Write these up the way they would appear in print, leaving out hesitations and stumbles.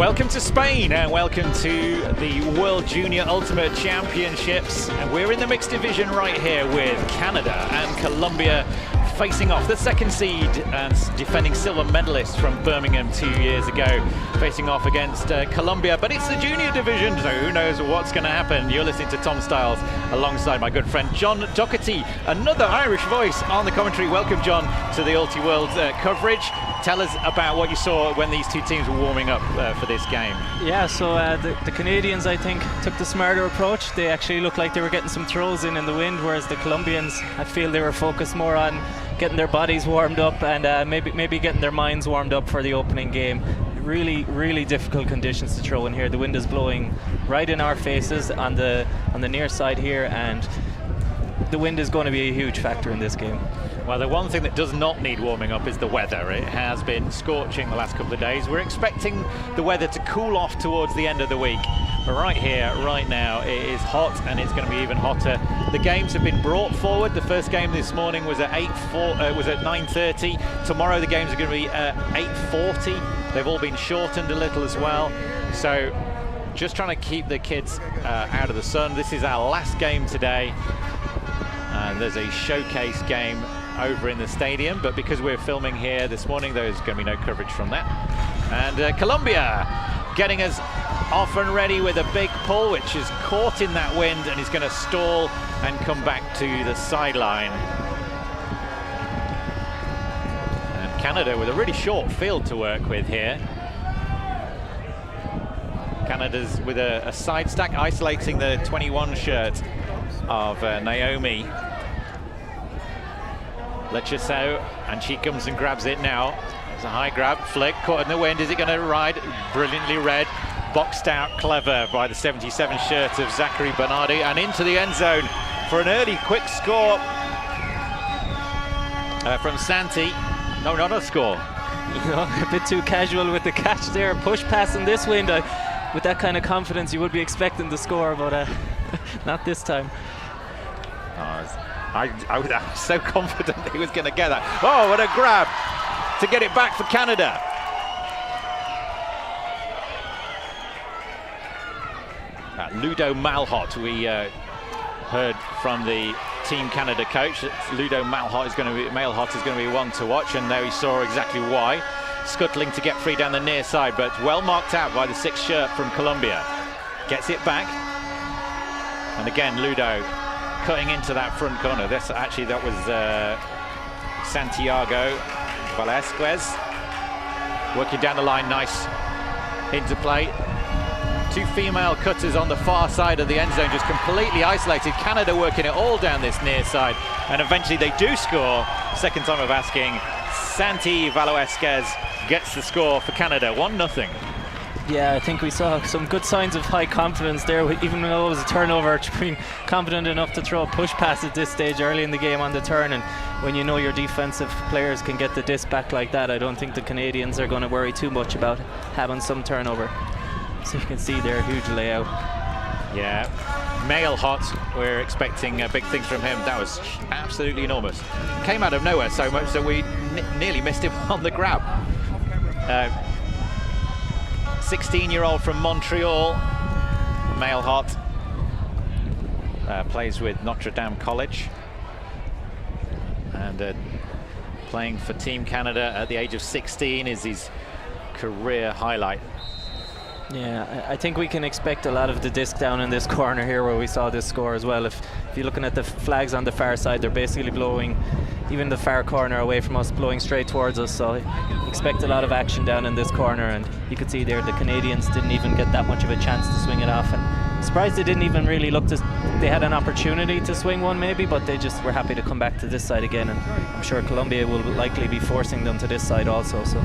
Welcome to Spain and welcome to the World Junior Ultimate Championships. And we're in the mixed division right here with Canada and Colombia facing off. The second seed and defending silver medalists from Birmingham 2 years ago, facing off against Colombia. But it's the junior division, so who knows what's going to happen. You're listening to Tom Styles alongside my good friend John Doherty, another Irish voice on the commentary. Welcome, John, to the Ultiworld coverage. Tell us about what you saw when these two teams were warming up for this game. Yeah, so the Canadians, I think, took the smarter approach. They actually looked like they were getting some throws in the wind, whereas the Colombians, I feel they were focused more on getting their bodies warmed up and maybe getting their minds warmed up for the opening game. Really difficult conditions to throw in here. The wind is blowing right in our faces on the near side here, and the wind is going to be a huge factor in this game. Well, the one thing that does not need warming up is the weather. It has been scorching the last couple of days. We're expecting the weather to cool off towards the end of the week. But right here, right now, it is hot, and it's going to be even hotter. The games have been brought forward. The first game this morning was at 9:30. Tomorrow the games are going to be at 8:40. They've all been shortened a little as well. So just trying to keep the kids out of the sun. This is our last game today. And there's a showcase game over in the stadium, but because we're filming here this morning, there's going to be no coverage from that. And Colombia getting us off and ready with a big pull, which is caught in that wind and is going to stall and come back to the sideline. And Canada with a really short field to work with here. Canada's with a side stack, isolating the 21 shirt of Naomi Lechaseau, and she comes and grabs it now. It's a high grab, flick, caught in the wind. Is it going to ride? Brilliantly read, boxed out, clever by the 77 shirt of Zachary Bernardi, and into the end zone for an early quick score from Santi. No, not a score. You know, a bit too casual with the catch there. Push pass in this wind. With that kind of confidence, you would be expecting the score, but not this time. I was so confident he was going to get that. Oh, what a grab to get it back for Canada. Ludo Malhot, we heard from the Team Canada coach that Ludo Malhot is going to be one to watch, and there he saw exactly why. Scuttling to get free down the near side, but well marked out by the 6th shirt from Colombia. Gets it back, and again Ludo cutting into that front corner. That was Santiago Velasquez working down the line. Nice interplay. Two female cutters on the far side of the end zone, just completely isolated. Canada working it all down this near side, and eventually they do score. Second time of asking. Santi Velasquez gets the score for Canada, 1-0. Yeah, I think we saw some good signs of high confidence there, even though it was a turnover, being confident enough to throw a push pass at this stage early in the game on the turn. And when you know your defensive players can get the disc back like that, I don't think the Canadians are going to worry too much about having some turnover. So you can see there, huge layout. Yeah, Malhot, we're expecting big things from him. That was absolutely enormous. Came out of nowhere so much that we nearly missed him on the grab. 16-year-old from Montreal, Malhot, plays with Notre Dame College, and playing for Team Canada at the age of 16 is his career highlight. Yeah, I think we can expect a lot of the disc down in this corner here where we saw this score as well. If you're looking at the flags on the far side, they're basically blowing even the far corner away from us, blowing straight towards us. So I expect a lot of action down in this corner, and you could see there the Canadians didn't even get that much of a chance to swing it off. And I'm surprised they didn't even really look to, they had an opportunity to swing one maybe, but they just were happy to come back to this side again. And I'm sure Colombia will likely be forcing them to this side also. So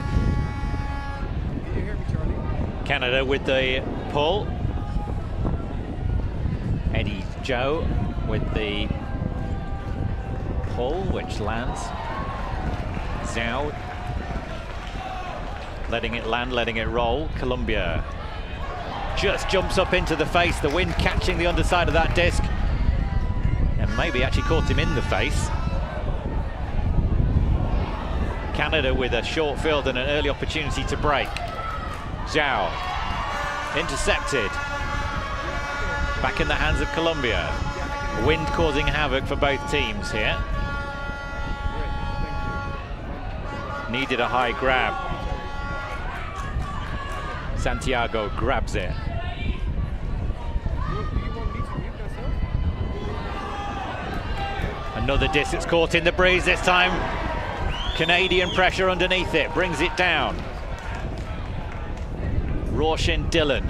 Canada with the pull. Eddie Joe with the pull, which lands. Zhao letting it land, letting it roll. Colombia just jumps up into the face, the wind catching the underside of that disc, and maybe actually caught him in the face. Canada with a short field and an early opportunity to break. Zhao Intercepted. Back in the hands of Colombia. Wind causing havoc for both teams here. Needed a high grab. Santiago grabs it. Another disc that's caught in the breeze this time. Canadian pressure underneath it, brings it down. Roshin Dillon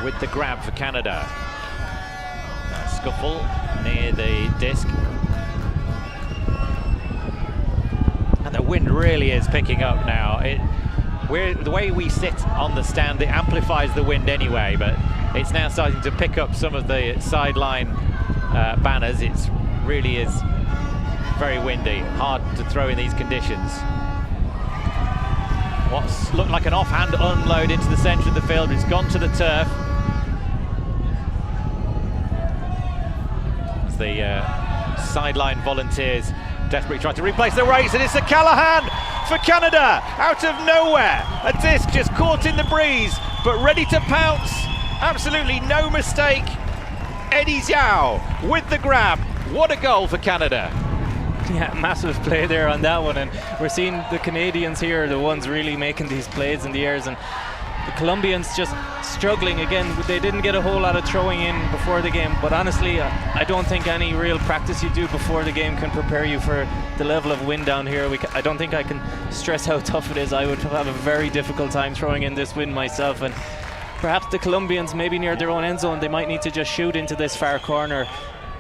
with the grab for Canada. A scuffle near the disc. And the wind really is picking up now. The way we sit on the stand, it amplifies the wind anyway, but it's now starting to pick up some of the sideline banners. It really is very windy, hard to throw in these conditions. What's looked like an offhand unload into the centre of the field, it's gone to the turf. As the sideline volunteers desperately try to replace the race, and it's a Callahan for Canada out of nowhere. A disc just caught in the breeze, but ready to pounce. Absolutely no mistake. Eddie Zhao with the grab. What a goal for Canada. Yeah, massive play there on that one, and we're seeing the Canadians here, the ones really making these plays in the airs, and the Colombians just struggling again. They didn't get a whole lot of throwing in before the game, but honestly, I don't think any real practice you do before the game can prepare you for the level of wind down here. I don't think I can stress how tough it is. I would have a very difficult time throwing in this wind myself, and perhaps the Colombians, maybe near their own end zone, they might need to just shoot into this far corner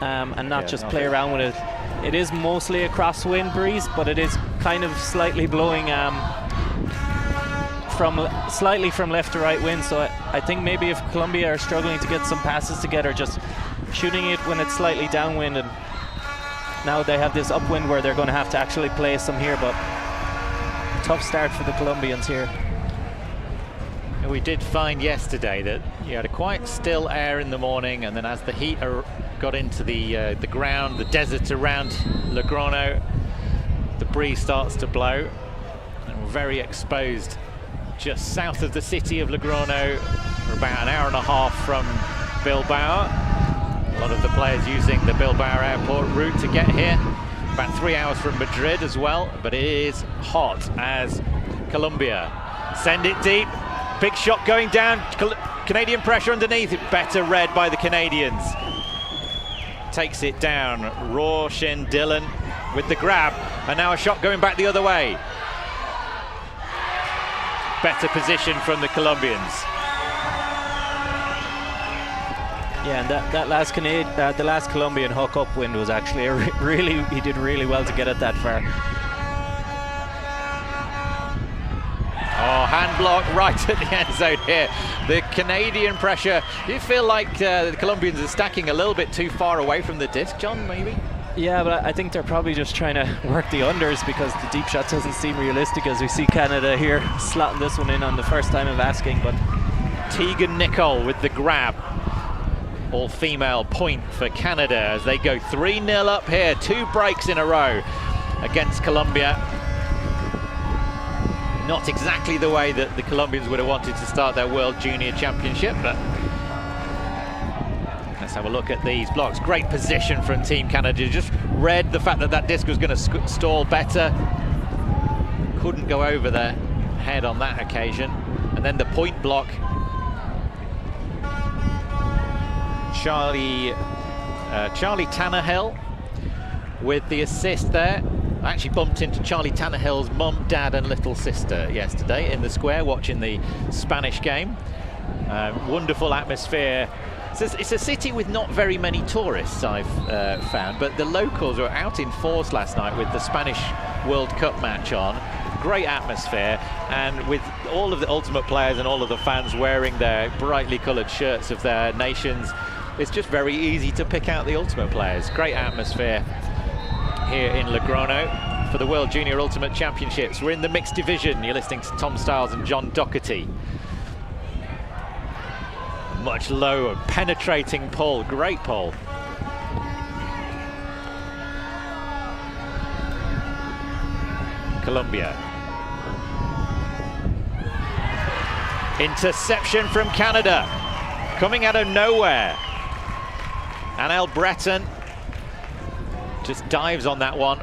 and not just play around with it. It is mostly a crosswind breeze, but it is kind of slightly blowing slightly from left to right wind. So I think maybe if Colombia are struggling to get some passes together, just shooting it when it's slightly downwind, and now they have this upwind where they're going to have to actually play some here, but tough start for the Colombians here. We did find yesterday that you had a quite still air in the morning, and then as the heat got into the ground, the desert around Logroño, the breeze starts to blow, and we're very exposed just south of the city of Logroño. We're about an hour and a half from Bilbao. A lot of the players using the Bilbao airport route to get here. About 3 hours from Madrid as well, but it is hot as Colombia send it deep. Big shot going down, Canadian pressure underneath, it better read by the Canadians. Takes it down, Roshin Dillon with the grab, and now a shot going back the other way. Better position from the Colombians. Yeah, and that last the last Colombian hook upwind was actually really, he did really well to get it that far. Oh, hand block right at the end zone here. The Canadian pressure. Do you feel like the Colombians are stacking a little bit too far away from the disc, John, maybe? Yeah, but I think they're probably just trying to work the unders, because the deep shot doesn't seem realistic, as we see Canada here slotting this one in on the first time of asking. But Tegan Nicol with the grab. All-female point for Canada as they go 3-0 up here. 2 breaks in a row against Colombia. Not exactly the way that the Colombians would have wanted to start their World Junior Championship, but let's have a look at these blocks. Great position from Team Canada. Just read the fact that that disc was going to stall better. Couldn't go over their head on that occasion. And then the point block. Charlie Tannehill with the assist there. I actually bumped into Charlie Tannehill's mum, dad and little sister yesterday in the square watching the Spanish game. Wonderful atmosphere. It's a city with not very many tourists, I've found, but the locals were out in force last night with the Spanish World Cup match on. Great atmosphere, and with all of the Ultimate players and all of the fans wearing their brightly coloured shirts of their nations, it's just very easy to pick out the Ultimate players. Great atmosphere here in Logroño for the World Junior Ultimate Championships. We're in the mixed division. You're listening to Tom Stiles and John Doherty. Much lower, penetrating pull, great pull. Colombia. Interception from Canada, coming out of nowhere. Anel Breton just dives on that one,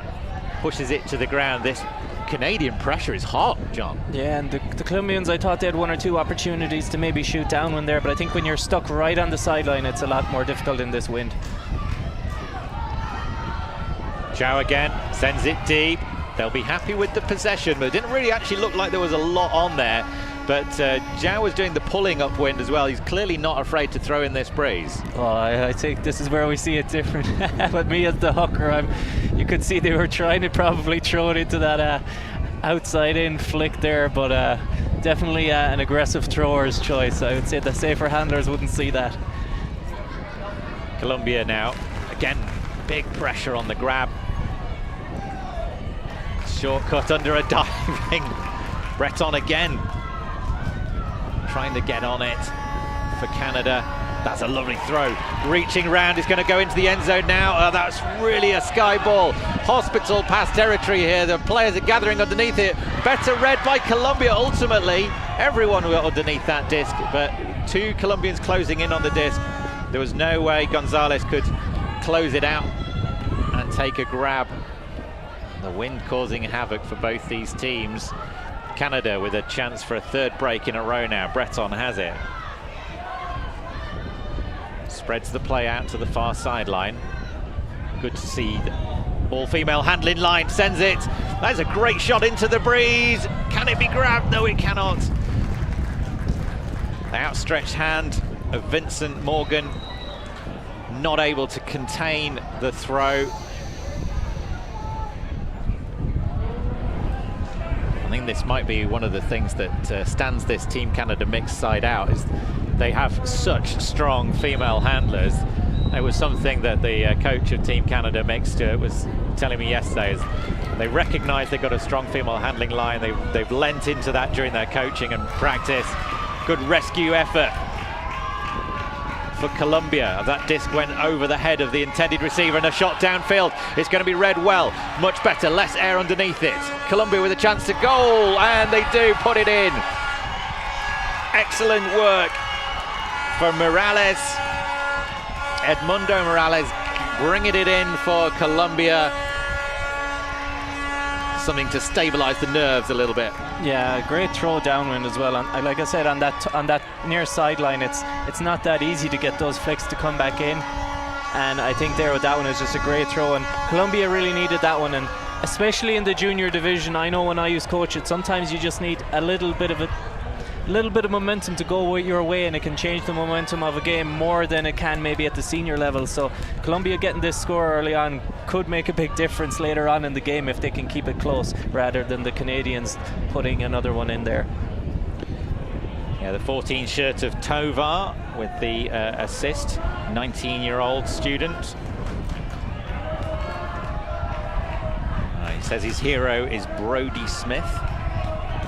pushes it to the ground. This Canadian pressure is hot, John. Yeah, and the Colombians, I thought they had one or two opportunities to maybe shoot down one there, but I think when you're stuck right on the sideline, it's a lot more difficult in this wind. Zhao again, sends it deep. They'll be happy with the possession, but it didn't really actually look like there was a lot on there. But Zhao was doing the pulling upwind as well. He's clearly not afraid to throw in this breeze. Oh, I think this is where we see it different. But me as the hooker, you could see they were trying to probably throw it into that outside-in flick there, but definitely an aggressive thrower's choice. I would say the safer handlers wouldn't see that. Colombia now, again, big pressure on the grab. Shortcut under a diving. Breton again, trying to get on it for Canada. That's a lovely throw. Reaching round, is going to go into the end zone now. That's really a sky ball. Hospital pass territory here. The players are gathering underneath it. Better read by Colombia ultimately. Everyone were underneath that disc, but two Colombians closing in on the disc. There was no way Gonzalez could close it out and take a grab. The wind causing havoc for both these teams. Canada with a chance for a third break in a row now. Breton has it. Spreads the play out to the far sideline. Good to see the all-female handling line, sends it. That's a great shot into the breeze. Can it be grabbed? No, it cannot. The outstretched hand of Vincent Morgan, not able to contain the throw. I think this might be one of the things that stands this Team Canada mixed side out, is they have such strong female handlers. It was something that the coach of Team Canada mixed was telling me yesterday, is they recognise they've got a strong female handling line. They've lent into that during their coaching and practice. Good rescue effort for Colombia. That disc went over the head of the intended receiver, and a shot downfield. It's going to be read well. Much better, less air underneath it. Colombia with a chance to goal, and they do put it in. Excellent work for Morales. Edmundo Morales bringing it in for Colombia. Something to stabilize the nerves a little bit. Yeah, great throw downwind as well. And like I said, on that near sideline, it's not that easy to get those flicks to come back in. And I think there with that one is just a great throw. And Colombia really needed that one. And especially in the junior division, I know when I used to coach it, sometimes you just need a little bit of momentum to go your way, and it can change the momentum of a game more than it can maybe at the senior level. So Colombia getting this score early on could make a big difference later on in the game if they can keep it close, rather than the Canadians putting another one in there. Yeah, the 14 shirt of Tovar with the assist, 19-year-old student. He says his hero is Brodie Smith.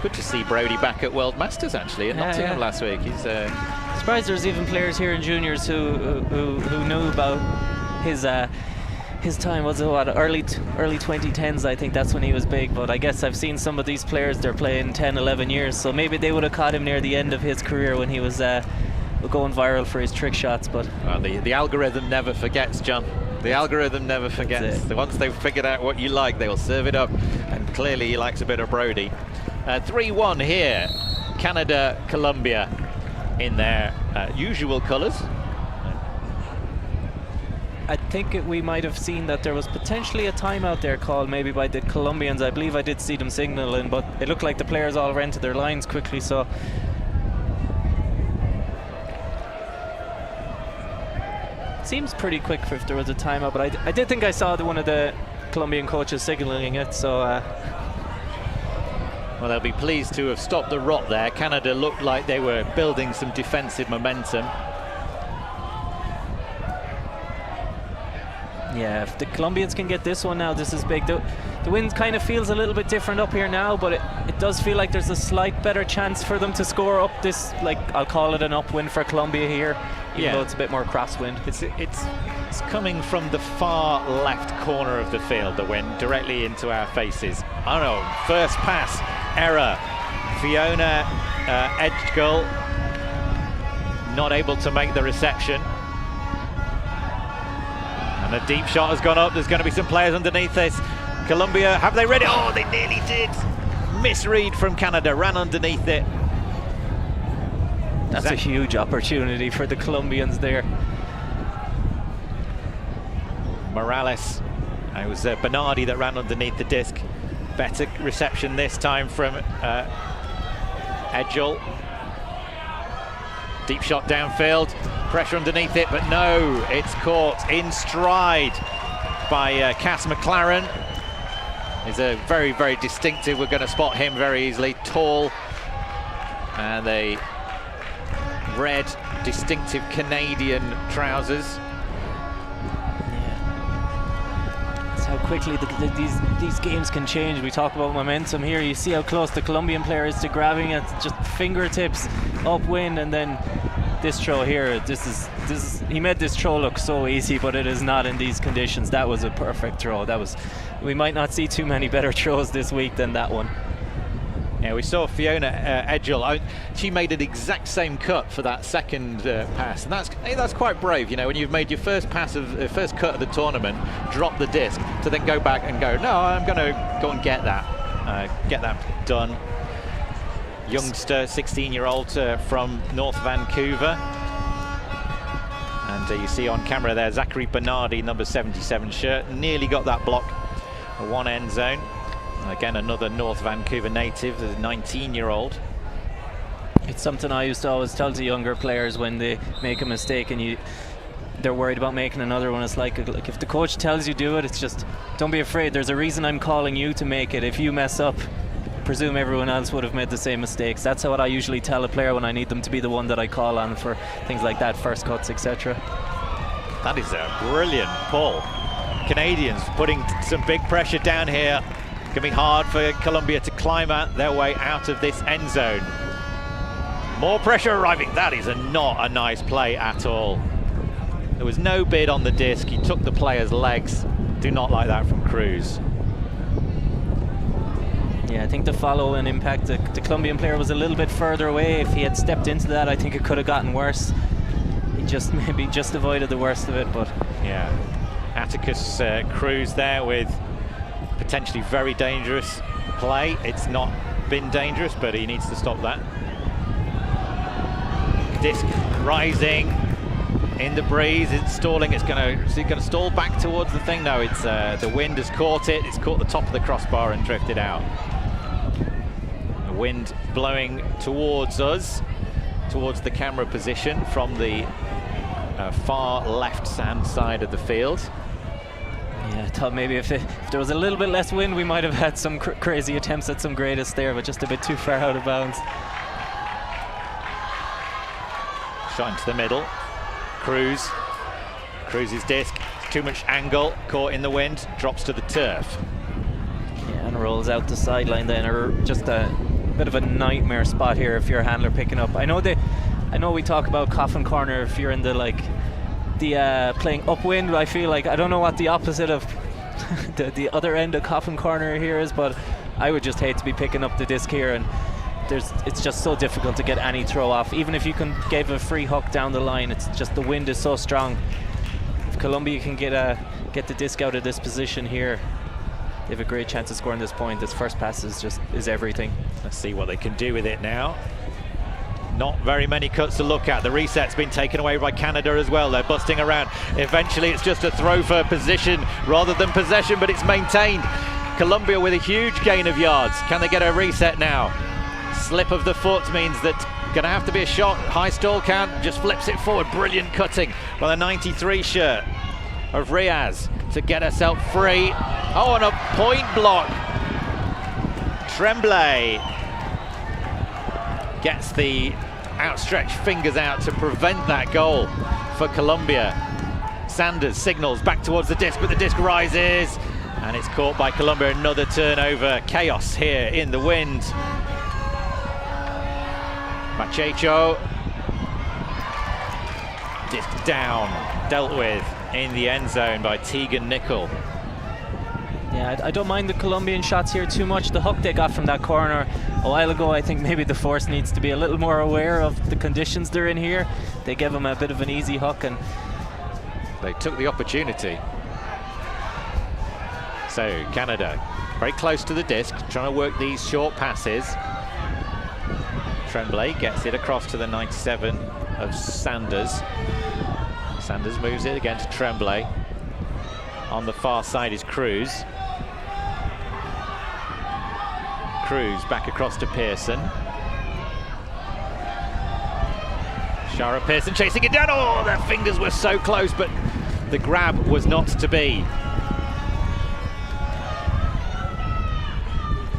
Good to see Brodie back at World Masters actually in Nottingham last week. He's surprised there's even players here in juniors who knew about his time. Was it what, early 2010s? I think that's when he was big. But I guess I've seen some of these players, they're playing 10, 11 years, so maybe they would have caught him near the end of his career when he was going viral for his trick shots. But well, the algorithm never forgets, John. The algorithm never forgets. Once they've figured out what you like, they will serve it up, and clearly he likes a bit of Brodie. 3-1 here, Canada, Colombia in their usual colours. I think we might have seen that there was potentially a timeout there called maybe by the Colombians. I believe I did see them signalling, but it looked like the players all ran to their lines quickly, so seems pretty quick if there was a timeout. But I did think I saw one of the Colombian coaches signaling it, so well, they'll be pleased to have stopped the rot there. Canada looked like they were building some defensive momentum. Yeah, if the Colombians can get this one now, this is big. The wind kind of feels a little bit different up here now, but it does feel like there's a slight better chance for them to score up this, like, I'll call it an upwind for Colombia here, even though it's a bit more crosswind. It's coming from the far left corner of the field, the wind, directly into our faces. Oh no, first pass, error. Fiona edge goal, not able to make the reception. And a deep shot has gone up. There's going to be some players underneath this. Colombia, have they read it? Oh, they nearly did. Misread from Canada, ran underneath it. That's a huge opportunity for the Colombians there. Morales. It was Bernardi that ran underneath the disc. Better reception this time from Edgel. Deep shot downfield. Pressure underneath it, but no, it's caught in stride by Cass McLaren. He's a very, very distinctive. We're going to spot him very easily. Tall, and a red, distinctive Canadian trousers. How quickly these games can change. We talk about momentum here. You see how close the Colombian player is to grabbing it, just fingertips upwind, and then this throw here. He made this throw look so easy, but it is not in these conditions. That was a perfect throw. We might not see too many better throws this week than that one. Yeah, we saw Fiona Edgel. She made an exact same cut for that second pass, and that's quite brave. You know, when you've made your first pass of first cut of the tournament, drop the disc, to then go back and go, no, I'm going to go and get that done. Youngster, 16-year-old from North Vancouver, and you see on camera there Zachary Bernardi, number 77 shirt, nearly got that block, one end zone. Again, another North Vancouver native, the 19-year-old. It's something I used to always tell to younger players when they make a mistake and they're worried about making another one. It's like if the coach tells you do it, it's just, don't be afraid. There's a reason I'm calling you to make it. If you mess up, presume everyone else would have made the same mistakes. That's what I usually tell a player when I need them to be the one that I call on for things like that, first cuts, etc. That is a brilliant pull. Canadians putting some big pressure down here. It's going to be hard for Colombia to climb their way out of this end zone. More pressure arriving. That is not a nice play at all. There was no bid on the disc. He took the player's legs. Do not like that from Cruz. Yeah, I think the follow and impact, the Colombian player was a little bit further away. If he had stepped into that, I think it could have gotten worse. He maybe just avoided the worst of it, but... Yeah, Atticus Cruz there with potentially very dangerous play. It's not been dangerous, but he needs to stop that. Disc rising in the breeze. It's stalling. Is it going to stall back towards the thing? No, it's the wind has caught it. It's caught the top of the crossbar and drifted out. The wind blowing towards us, towards the camera position from the far left-hand side of the field. Yeah, I thought maybe if there was a little bit less wind, we might have had some crazy attempts at some greatest there, but just a bit too far out of bounds. Shot into the middle. Cruz's disc, too much angle, caught in the wind, drops to the turf. Yeah, and rolls out the sideline then, or just a bit of a nightmare spot here if you're a handler picking up. I know we talk about coffin corner if you're in the playing upwind. I feel like I don't know what the opposite of the other end of coffin corner here is, but I would just hate to be picking up the disc here, and it's just so difficult to get any throw off. Even if you can give a free hook down the line, it's just the wind is so strong. If Colombia can get the disc out of this position here, they have a great chance of scoring this point. This first pass is everything. Let's see what they can do with it now. Not very many cuts to look at. The reset's been taken away by Canada as well. They're busting around. Eventually it's just a throw for position rather than possession, but it's maintained. Colombia with a huge gain of yards. Can they get a reset now? Slip of the foot means that gonna have to be a shot. High stall count, just flips it forward. Brilliant cutting by the 93 shirt of Riaz to get herself free. Oh, and a point block. Tremblay gets the outstretched fingers out to prevent that goal for Colombia. Sanders signals back towards the disc, but the disc rises and it's caught by Colombia. Another turnover. Chaos here in the wind. Machecho, disc down, dealt with in the end zone by Tegan Nicol. Yeah, I don't mind the Colombian shots here too much. The hook they got from that corner a while ago, I think maybe the force needs to be a little more aware of the conditions they're in here. They gave them a bit of an easy hook, and they took the opportunity. So Canada very close to the disc, trying to work these short passes. Tremblay gets it across to the 97 of Sanders. Sanders moves it again to Tremblay. On the far side is Cruz. Cruz back across to Pearson. Shara Pearson chasing it down. Oh, their fingers were so close, but the grab was not to be.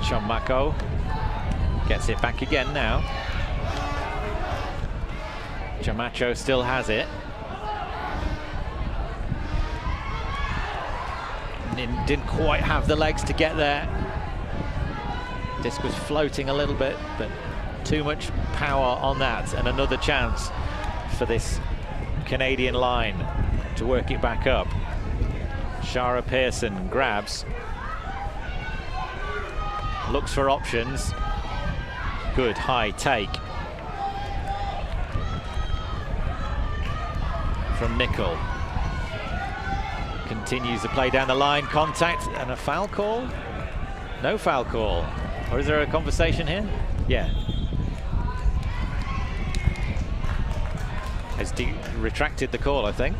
Chomako gets it back again now. Chamacho still has it. Didn't quite have the legs to get there. Disc was floating a little bit, but too much power on that, and another chance for this Canadian line to work it back up. Shara Pearson grabs, looks for options. Good high take from Nicol. Continues the play down the line, contact, and a foul call? No foul call. Or is there a conversation here? Yeah. Has retracted the call, I think.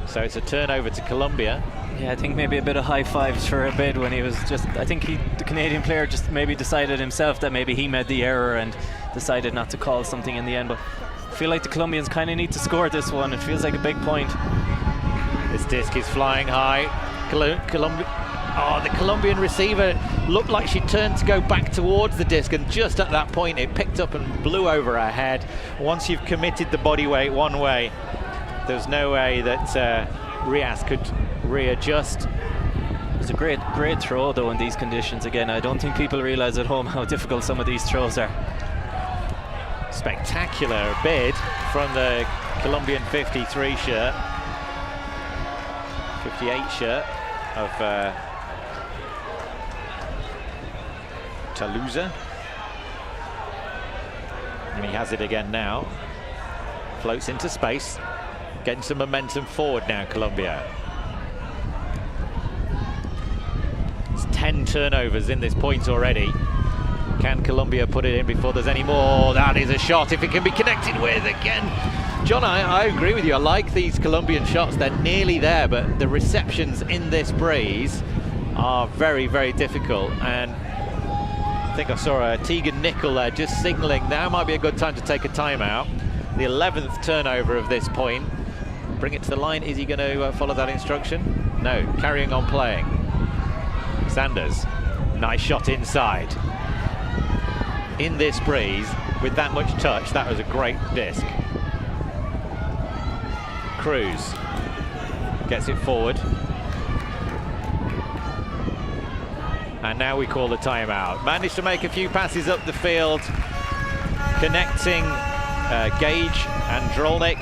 So it's a turnover to Colombia. Yeah, I think maybe a bit of high fives for a bit when he was just, I think the Canadian player just maybe decided himself that maybe he made the error and decided not to call something in the end. But I feel like the Colombians kind of need to score this one. It feels like a big point. This disc is flying high. The Colombian receiver looked like she turned to go back towards the disc, and just at that point it picked up and blew over her head. Once you've committed the body weight one way, there's no way that Riaz could readjust. It's a great throw though in these conditions. Again, I don't think people realize at home how difficult some of these throws are. Spectacular bid from the Colombian 53 shirt. 58 shirt of Taluza. And he has it again now. Floats into space. Getting some momentum forward now, Colombia. It's 10 turnovers in this point already. Can Colombia put it in before there's any more? That is a shot if it can be connected with again. John, I agree with you. I like these Colombian shots. They're nearly there, but the receptions in this breeze are very, very difficult. And I think I saw a Tegan Nicol there just signalling now might be a good time to take a timeout. The 11th turnover of this point. Bring it to the line. Is he going to follow that instruction? No, carrying on playing. Sanders, nice shot inside. In this breeze, with that much touch, that was a great disc. Cruz gets it forward. And now we call the timeout. Managed to make a few passes up the field, connecting Gage and Drolnik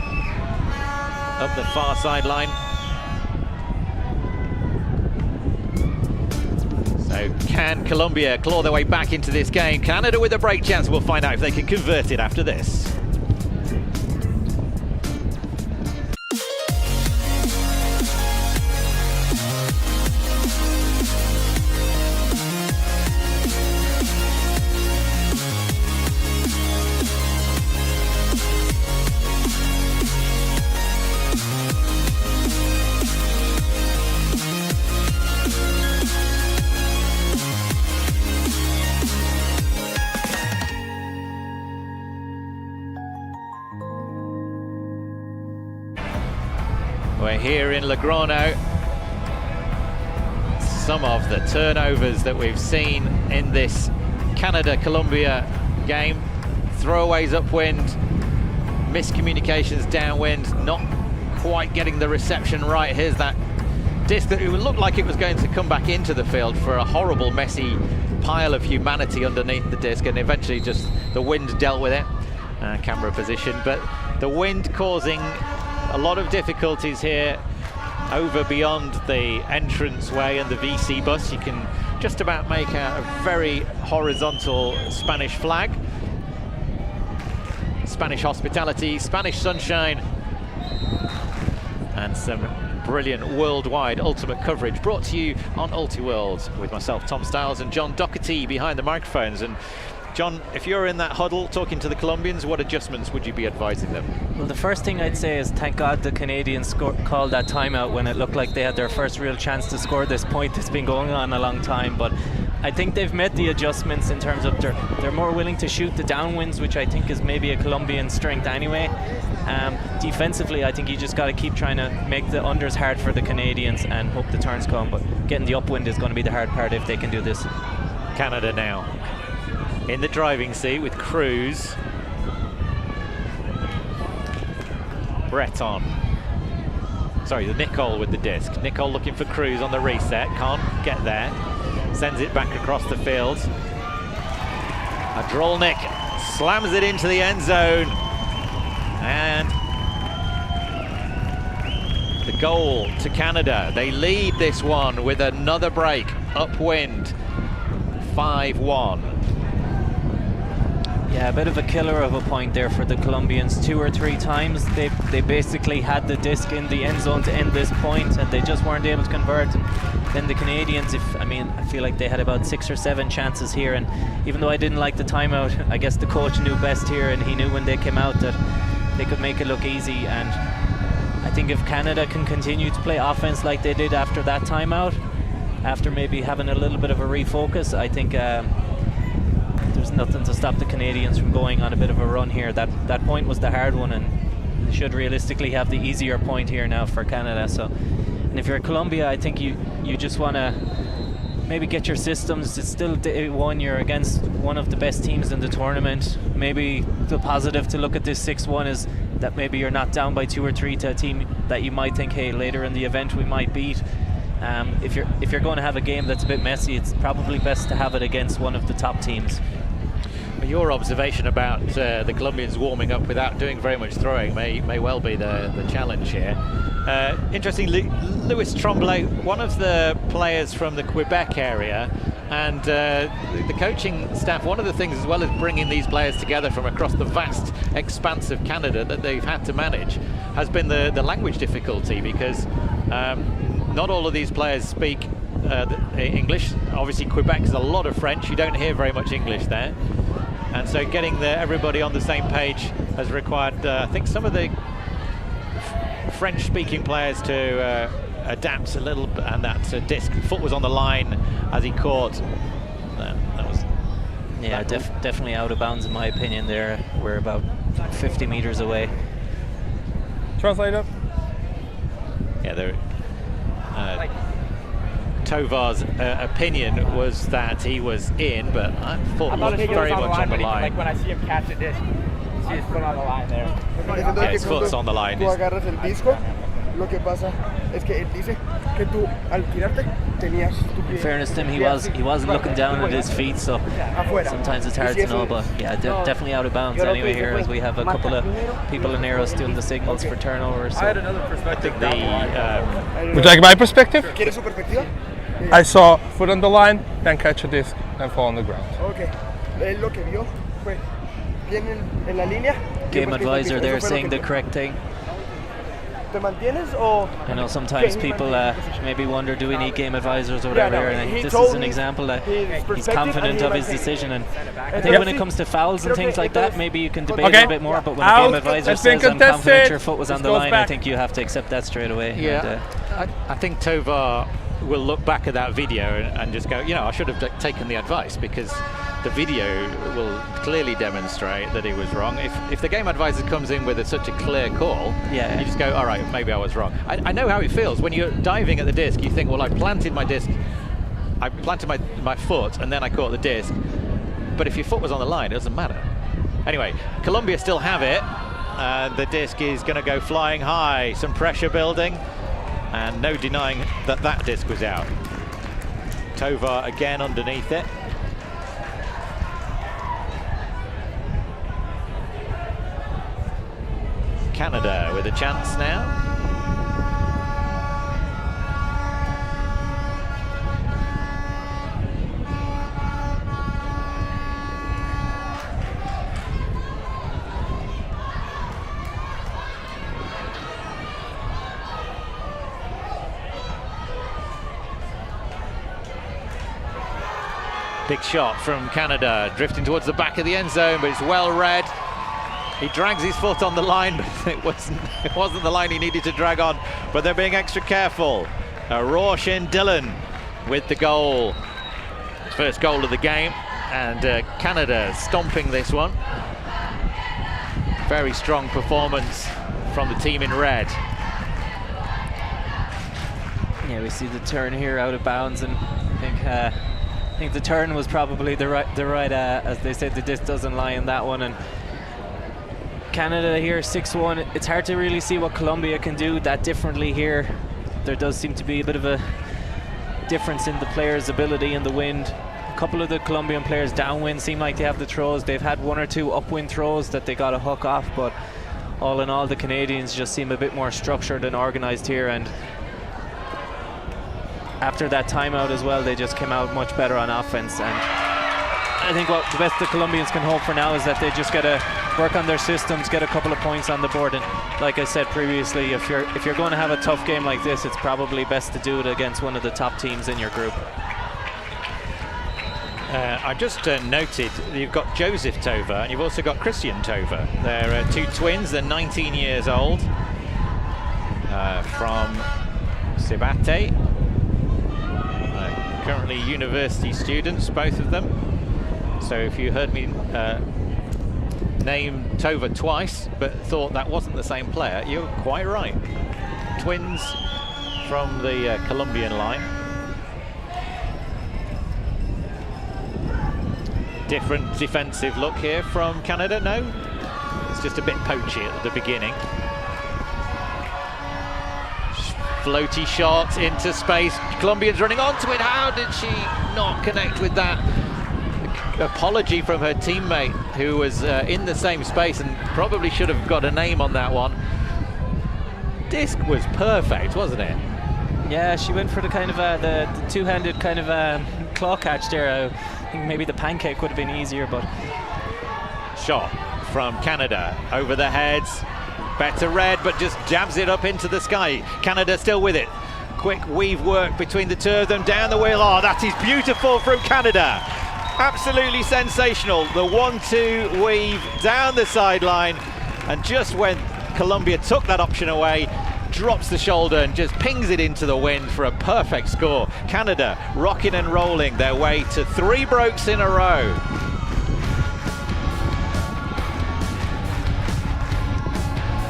up the far sideline. So can Colombia claw their way back into this game? Canada with a break chance. We'll find out if they can convert it after this. We're here in Logroño. Some of the turnovers that we've seen in this Canada-Colombia game. Throwaways upwind, miscommunications downwind, not quite getting the reception right. Here's that disc that it looked like it was going to come back into the field for a horrible, messy pile of humanity underneath the disc, and eventually just the wind dealt with it. Camera position, but the wind causing a lot of difficulties here over beyond the entranceway and the VC bus, you can just about make out a very horizontal Spanish flag. Spanish hospitality, Spanish sunshine, and some brilliant worldwide ultimate coverage brought to you on Ultiworld with myself, Tom Stiles, and John Doherty behind the microphones. And John, if you're in that huddle talking to the Colombians, what adjustments would you be advising them? Well, the first thing I'd say is thank God the Canadians called that timeout when it looked like they had their first real chance to score this point. It's been going on a long time, but I think they've made the adjustments in terms of they're more willing to shoot the downwinds, which I think is maybe a Colombian strength anyway. Defensively, I think you just got to keep trying to make the unders hard for the Canadians and hope the turns come, but getting the upwind is going to be the hard part if they can do this. Canada now in the driving seat with Cruz. Breton. Sorry, the Nicole with the disc. Nicole looking for Cruz on the reset. Can't get there. Sends it back across the field. Adrolnik slams it into the end zone. And the goal to Canada. They lead this one with another break. Upwind. 5-1. Yeah, a bit of a killer of a point there for the Colombians. 2 or 3 times they basically had the disc in the end zone to end this point, and they just weren't able to convert. And then the Canadians, I feel like they had about 6 or 7 chances here, and even though I didn't like the timeout, I guess the coach knew best here, and he knew when they came out that they could make it look easy. And I think if Canada can continue to play offense like they did after that timeout, after maybe having a little bit of a refocus, I think there's nothing to stop the Canadians from going on a bit of a run here. That point was the hard one, and they should realistically have the easier point here now for Canada. So, and if you're Colombia, I think you just want to maybe get your systems. It's still day one, you're against one of the best teams in the tournament. Maybe the positive to look at this 6-1 is that maybe you're not down by 2 or 3 to a team that you might think, hey, later in the event we might beat. If you're going to have a game that's a bit messy, it's probably best to have it against one of the top teams. Your observation about the Colombians warming up without doing very much throwing may well be the challenge here. Interestingly, Louis Tremblay, one of the players from the Quebec area, and the coaching staff, one of the things, as well as bringing these players together from across the vast expanse of Canada that they've had to manage, has been the language difficulty, because not all of these players speak English. Obviously, Quebec is a lot of French. You don't hear very much English there. And so getting everybody on the same page has required, I think, some of the French-speaking players to adapt a little, and that disc foot was on the line as he caught. That was definitely out of bounds in my opinion there. We're about 50 meters away. Translator. Yeah, Tovar's opinion was that he was in, but I thought looked very much on the line. Like when I see him catch a disc, see his foot on the line there. Yeah, his foot's on the line. Tú agarras el disco, lo que pasa es que él dice que tú al tirarte tenías tu pie. In fairness to him, he wasn't looking down at his feet, so sometimes it's hard to know, but yeah, definitely out of bounds anyway here, as we have a couple of people in Eros doing the signals for turnovers. So I had another perspective. Would you like my perspective? ¿Quieres su perspectiva? I saw foot on the line, then catch a disc, and fall on the ground. Okay. Él lo que vio fue bien en la línea. Game advisor there saying the correct thing. ¿Te mantienes o? I know sometimes people maybe wonder, do we need game advisors or whatever, and this is an example that he's confident of his decision. And I think when it comes to fouls and things like that, maybe you can debate a bit more, but when a game advisor says, I'm confident your foot was on the line, I think you have to accept that straight away. Yeah, and, I think Tovar will look back at that video and just go, I should have taken the advice, because the video will clearly demonstrate that he was wrong. If the game advisor comes in with such a clear call, you just go, all right, maybe I was wrong. I know how it feels when you're diving at the disc. You think, well, I planted my disc, I planted my foot, and then I caught the disc. But if your foot was on the line, it doesn't matter. Anyway, Colombia still have it. The disc is going to go flying high. Some pressure building, and no denying that disc was out. Tovar again underneath it. Canada with a chance now. Big shot from Canada, drifting towards the back of the end zone, but it's well read. He drags his foot on the line, but it wasn't the line he needed to drag on, but they're being extra careful. Roshan Dillon with the goal. First goal of the game, and Canada stomping this one. Very strong performance from the team in red. Yeah, we see the turn here out of bounds, and I think the turn was probably the right as they said, the disc doesn't lie in that one. And Canada here 6-1. It's hard to really see what Colombia can do that differently here. There does seem to be a bit of a difference in the players' ability in the wind. A couple of the Colombian players downwind seem like they have the throws. They've had one or two upwind throws that they got a hook off, but all in all the Canadians just seem a bit more structured and organised here, and after that timeout as well, they just came out much better on offense. And I think what the best the Colombians can hope for now is that they just get to work on their systems, get a couple of points on the board. And like I said previously, if you're going to have a tough game like this, it's probably best to do it against one of the top teams in your group. I just noted you've got Joseph Tova and you've also got Christian Tova. They're two twins. They're 19 years old, from Cibate. Currently university students, both of them. So if you heard me name Tova twice but thought that wasn't the same player, you're quite right. Twins from the Colombian line. Different defensive look here from Canada. No, it's just a bit poachy at the beginning. Floaty shot into space. Colombians running onto it. How did she not connect with that? Apology from her teammate who was in the same space and probably should have got a name on that one. Disc was perfect, wasn't it? Yeah, she went for the kind of the two-handed kind of claw catch there. I think maybe the pancake would have been easier, but shot from Canada over the heads. Better red, but just jabs it up into the sky. Canada still with it. Quick weave work between the two of them down the wheel. Oh, that is beautiful from Canada. Absolutely sensational. The 1-2 weave down the sideline, and just when Colombia took that option away, drops the shoulder and just pings it into the wind for a perfect score. Canada rocking and rolling their way to 3 brokes in a row.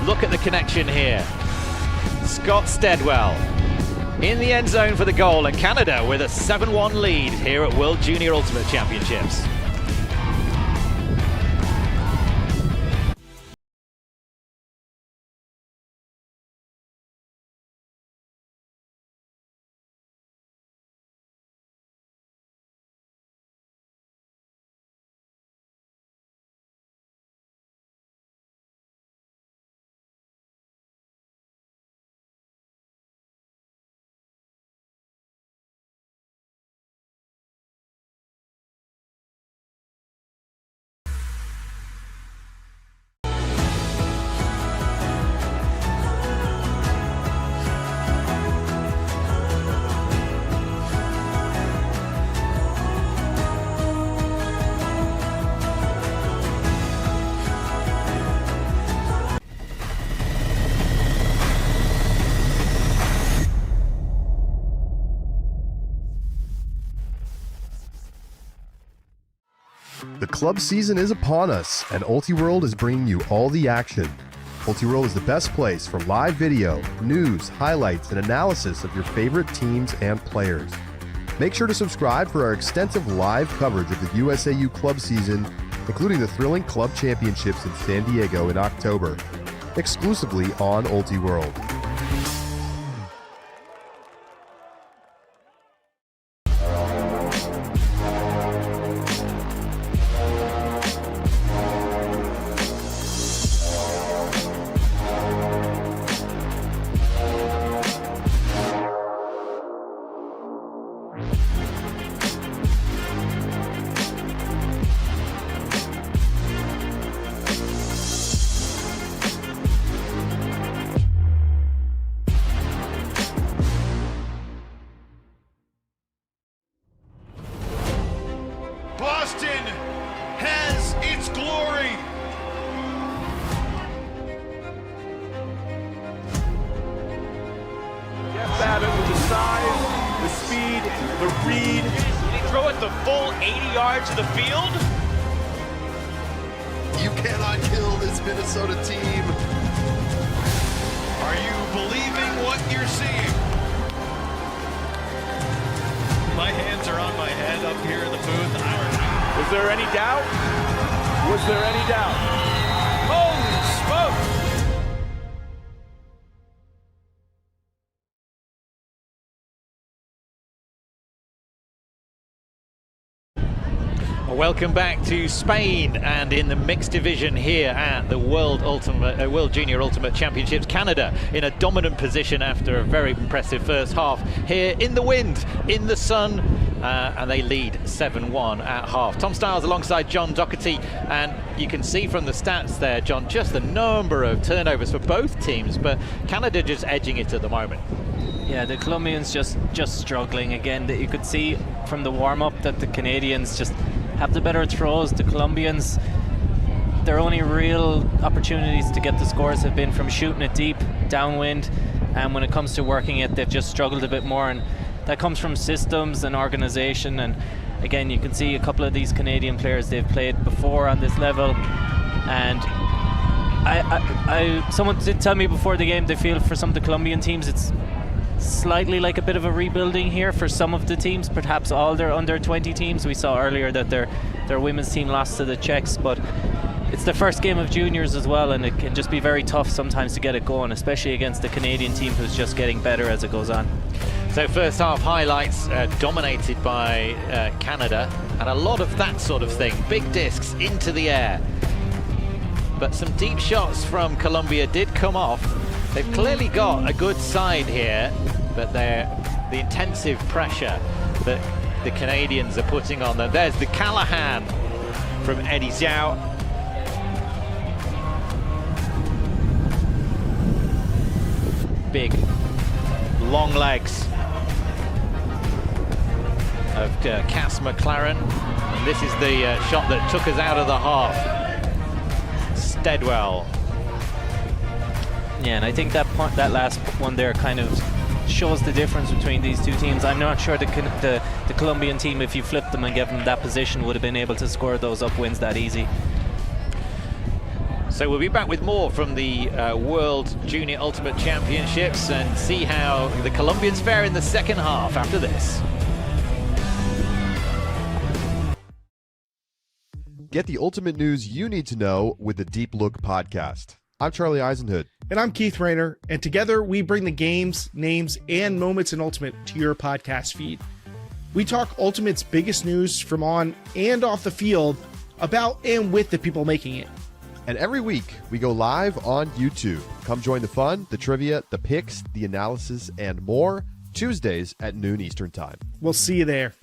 Look at the connection here. Scott Steadwell in the end zone for the goal, and Canada with a 7-1 lead here at World Junior Ultimate Championships. The club season is upon us, and Ultiworld is bringing you all the action. Ultiworld is the best place for live video, news, highlights, and analysis of your favorite teams and players. Make sure to subscribe for our extensive live coverage of the USAU club season, including the thrilling club championships in San Diego in October, exclusively on Ultiworld. read. Did he throw it the full 80 yards of the field? You cannot kill this Minnesota team. Are you believing what you're seeing? My hands are on my head up here in the booth. Was there any doubt? Was there any doubt? Holy smoke! Welcome back to Spain, and in the mixed division here at the World Junior Ultimate Championships, Canada in a dominant position after a very impressive first half here in the wind, in the sun, and they lead 7-1 at half. Tom Stiles alongside John Doherty, and you can see from the stats there, John, just the number of turnovers for both teams, but Canada just edging it at the moment. Yeah, the Colombians just struggling again. That you could see from the warm-up that the Canadians just have the better throws. The Colombians, their only real opportunities to get the scores have been from shooting it deep, downwind, and when it comes to working it, they've just struggled a bit more, and that comes from systems and organization. And again, you can see a couple of these Canadian players, they've played before on this level, and someone did tell me before the game they feel for some of the Colombian teams it's slightly like a bit of a rebuilding here for some of the teams, perhaps all their under 20 teams. We saw earlier that their women's team lost to the Czechs, but it's the first game of juniors as well, and it can just be very tough sometimes to get it going, especially against the Canadian team who's just getting better as it goes on. So first half highlights dominated by Canada, and a lot of that sort of thing, big discs into the air, but some deep shots from Colombia did come off. They've clearly got a good side here, but the intensive pressure that the Canadians are putting on them. There's the Callahan from Eddie Zhao. Big, long legs of Cass McLaren. And this is the shot that took us out of the half. Steadwell. Yeah, and I think that last one there kind of shows the difference between these two teams. I'm not sure the Colombian team, if you flipped them and gave them that position, would have been able to score those upwinds that easy. So we'll be back with more from the World Junior Ultimate Championships and see how the Colombians fare in the second half after this. Get the ultimate news you need to know with the Deep Look podcast. I'm Charlie Eisenhood. And I'm Keith Rayner, and together we bring the games, names, and moments in Ultimate to your podcast feed. We talk Ultimate's biggest news from on and off the field, about and with the people making it. And every week, we go live on YouTube. Come join the fun, the trivia, the picks, the analysis, and more, Tuesdays at noon Eastern Time. We'll see you there.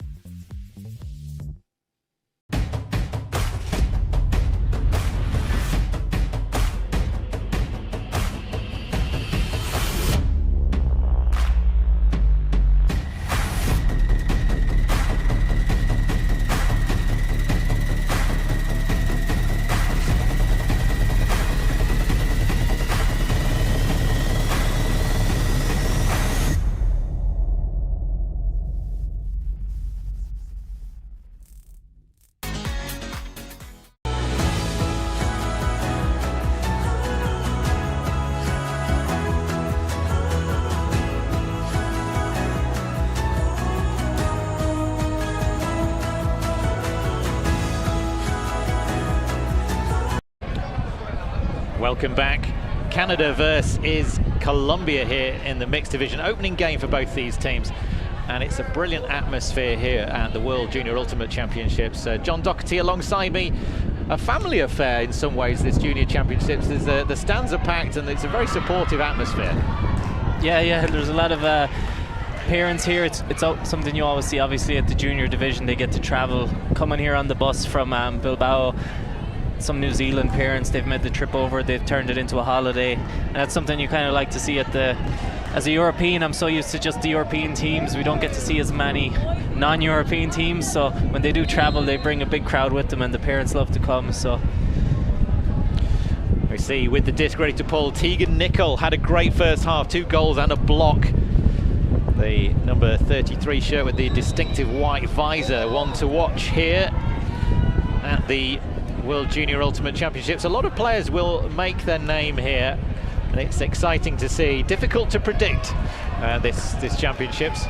Welcome back. Canada versus Colombia here in the mixed division. Opening game for both these teams. And it's a brilliant atmosphere here at the World Junior Ultimate Championships. John Doherty alongside me. A family affair in some ways, this Junior Championships. The stands are packed and it's a very supportive atmosphere. Yeah, there's a lot of parents here. It's something you always see, obviously, at the junior division. They get to travel, coming here on the bus from Bilbao. Some New Zealand parents, they've made the trip over, they've turned it into a holiday, and that's something you kind of like to see as a European. I'm so used to just the European teams. We don't get to see as many non-European teams, so when they do travel, they bring a big crowd with them, and the parents love to come. So we see with the disc ready to pull, Tegan Nicol had a great first half, 2 goals and a block. The number 33 shirt with the distinctive white visor, one to watch here at the World Junior Ultimate Championships. A lot of players will make their name here, and it's exciting to see. Difficult to predict this championships.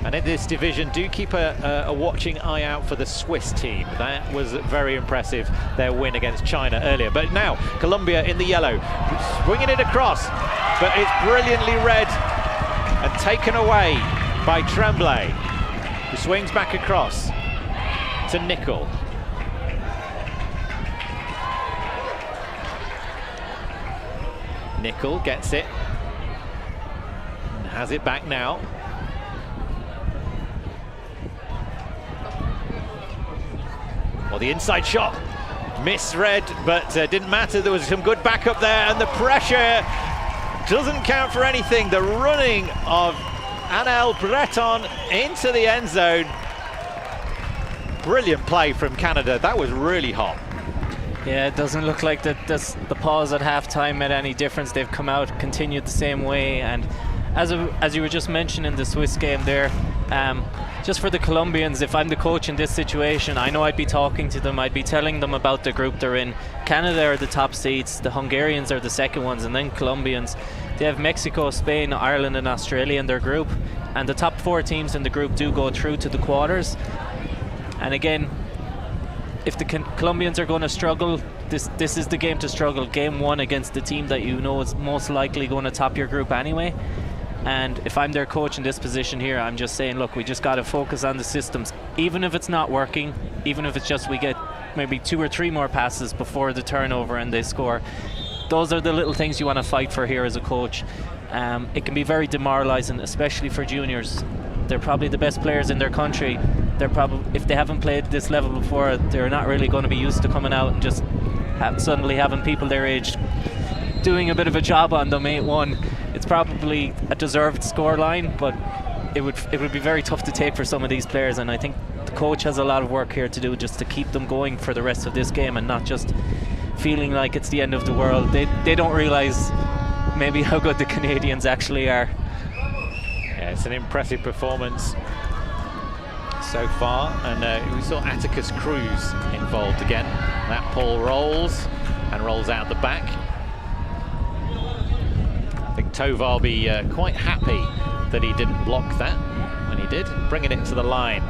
And in this division, do keep a watching eye out for the Swiss team. That was very impressive, their win against China earlier. But now, Colombia in the yellow, swinging it across, but it's brilliantly read and taken away by Tremblay, who swings back across to Nickel. Nickel gets it, and has it back now. Well, the inside shot misread, but didn't matter. There was some good backup there, and the pressure doesn't count for anything. The running of Anel Breton into the end zone. Brilliant play from Canada. That was really hot. Yeah, it doesn't look like the pause at halftime made any difference. They've come out, continued the same way, and as you were just mentioning the Swiss game there, just for the Colombians, if I'm the coach in this situation, I know I'd be talking to them, I'd be telling them about the group they're in. Canada are the top seeds, the Hungarians are the second ones, and then Colombians. They have Mexico, Spain, Ireland and Australia in their group, and the top 4 teams in the group do go through to the quarters. And again, if the Colombians are going to struggle, this is the game to struggle. Game 1 against the team that you know is most likely going to top your group anyway. And if I'm their coach in this position here, I'm just saying, look, we just got to focus on the systems. Even if it's not working, even if it's just we get maybe 2 or 3 more passes before the turnover and they score, those are the little things you want to fight for here as a coach. It can be very demoralizing, especially for juniors. They're probably the best players in their country. They're probably, if they haven't played this level before, they're not really going to be used to coming out and just suddenly having people their age doing a bit of a job on them 8-1. It's probably a deserved scoreline, but it would be very tough to take for some of these players, and I think the coach has a lot of work here to do just to keep them going for the rest of this game and not just feeling like it's the end of the world. They don't realize maybe how good the Canadians actually are. Yeah, it's an impressive performance so far, and we saw Atticus Cruz involved again. That ball rolls and rolls out the back. I think Tovar will be quite happy that he didn't block that when he did, bringing it to the line.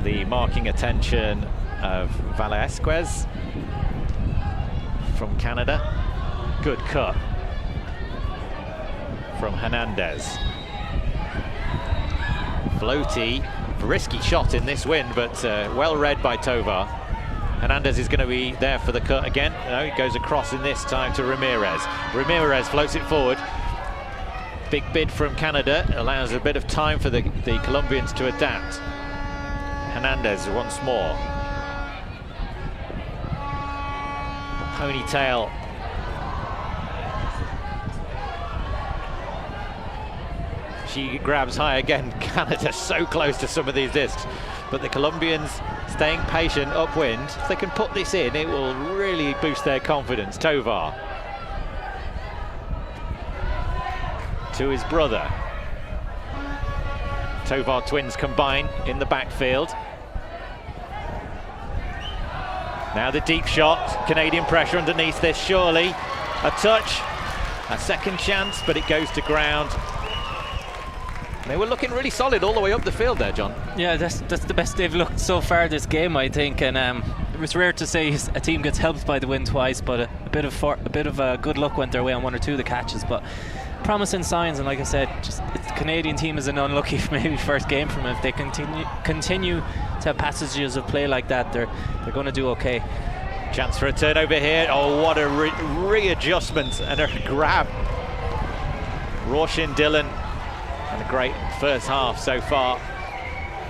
The marking attention of Velasquez from Canada. Good cut from Hernandez. Floaty, risky shot in this wind, but well read by Tovar. Hernandez is going to be there for the cut again. No, he goes across in this time to Ramirez. Ramirez floats it forward. Big bid from Canada, allows a bit of time for the Colombians to adapt. Hernandez once more. Ponytail. She grabs high again. Canada so close to some of these discs, but the Colombians staying patient upwind. If they can put this in, it will really boost their confidence. Tovar to his brother. Tovar twins combine in the backfield. Now the deep shot, Canadian pressure underneath this, surely a touch, a second chance, but it goes to ground. They were looking really solid all the way up the field there, John. Yeah, that's the best they've looked so far this game, I think. And it was rare to say a team gets helped by the win twice, but a bit of good luck went their way on 1 or 2 of the catches. But promising signs, and like I said, just the Canadian team is an unlucky maybe first game from it. If they continue to have passages of play like that, they're going to do okay. Chance for a turnover here. Oh, what a readjustment and a grab. Roshin Dillon. And a great first half so far,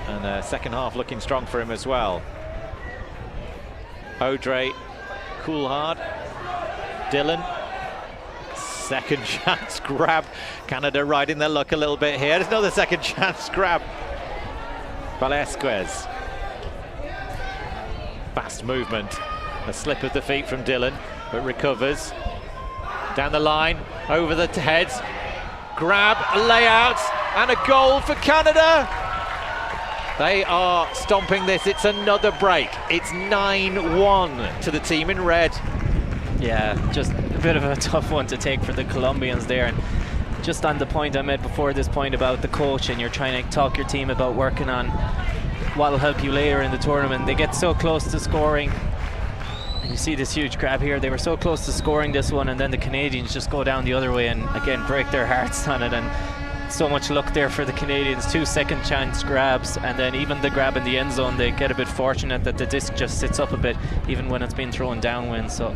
and second half looking strong for him as well. Audrey, Coulthard, Dillon, second chance grab. Canada riding their luck a little bit here. There's another second chance grab. Velasquez. Fast movement. A slip of the feet from Dillon, but recovers. Down the line, over the heads. Grab, layout, And a goal for Canada. They are stomping this. It's another break. It's 9-1 to the team in red. Yeah, just a bit of a tough one to take for the Colombians there. And just on the point I made before this point about the coach, and you're trying to talk your team about working on what will help you later in the tournament. They get so close to scoring. And you see this huge grab here. They were so close to scoring this one, and then the Canadians just go down the other way and again break their hearts on it. And so much luck there for the Canadians. 2 second chance grabs, and then even the grab in the end zone, they get a bit fortunate that the disc just sits up a bit even when it's been thrown downwind. So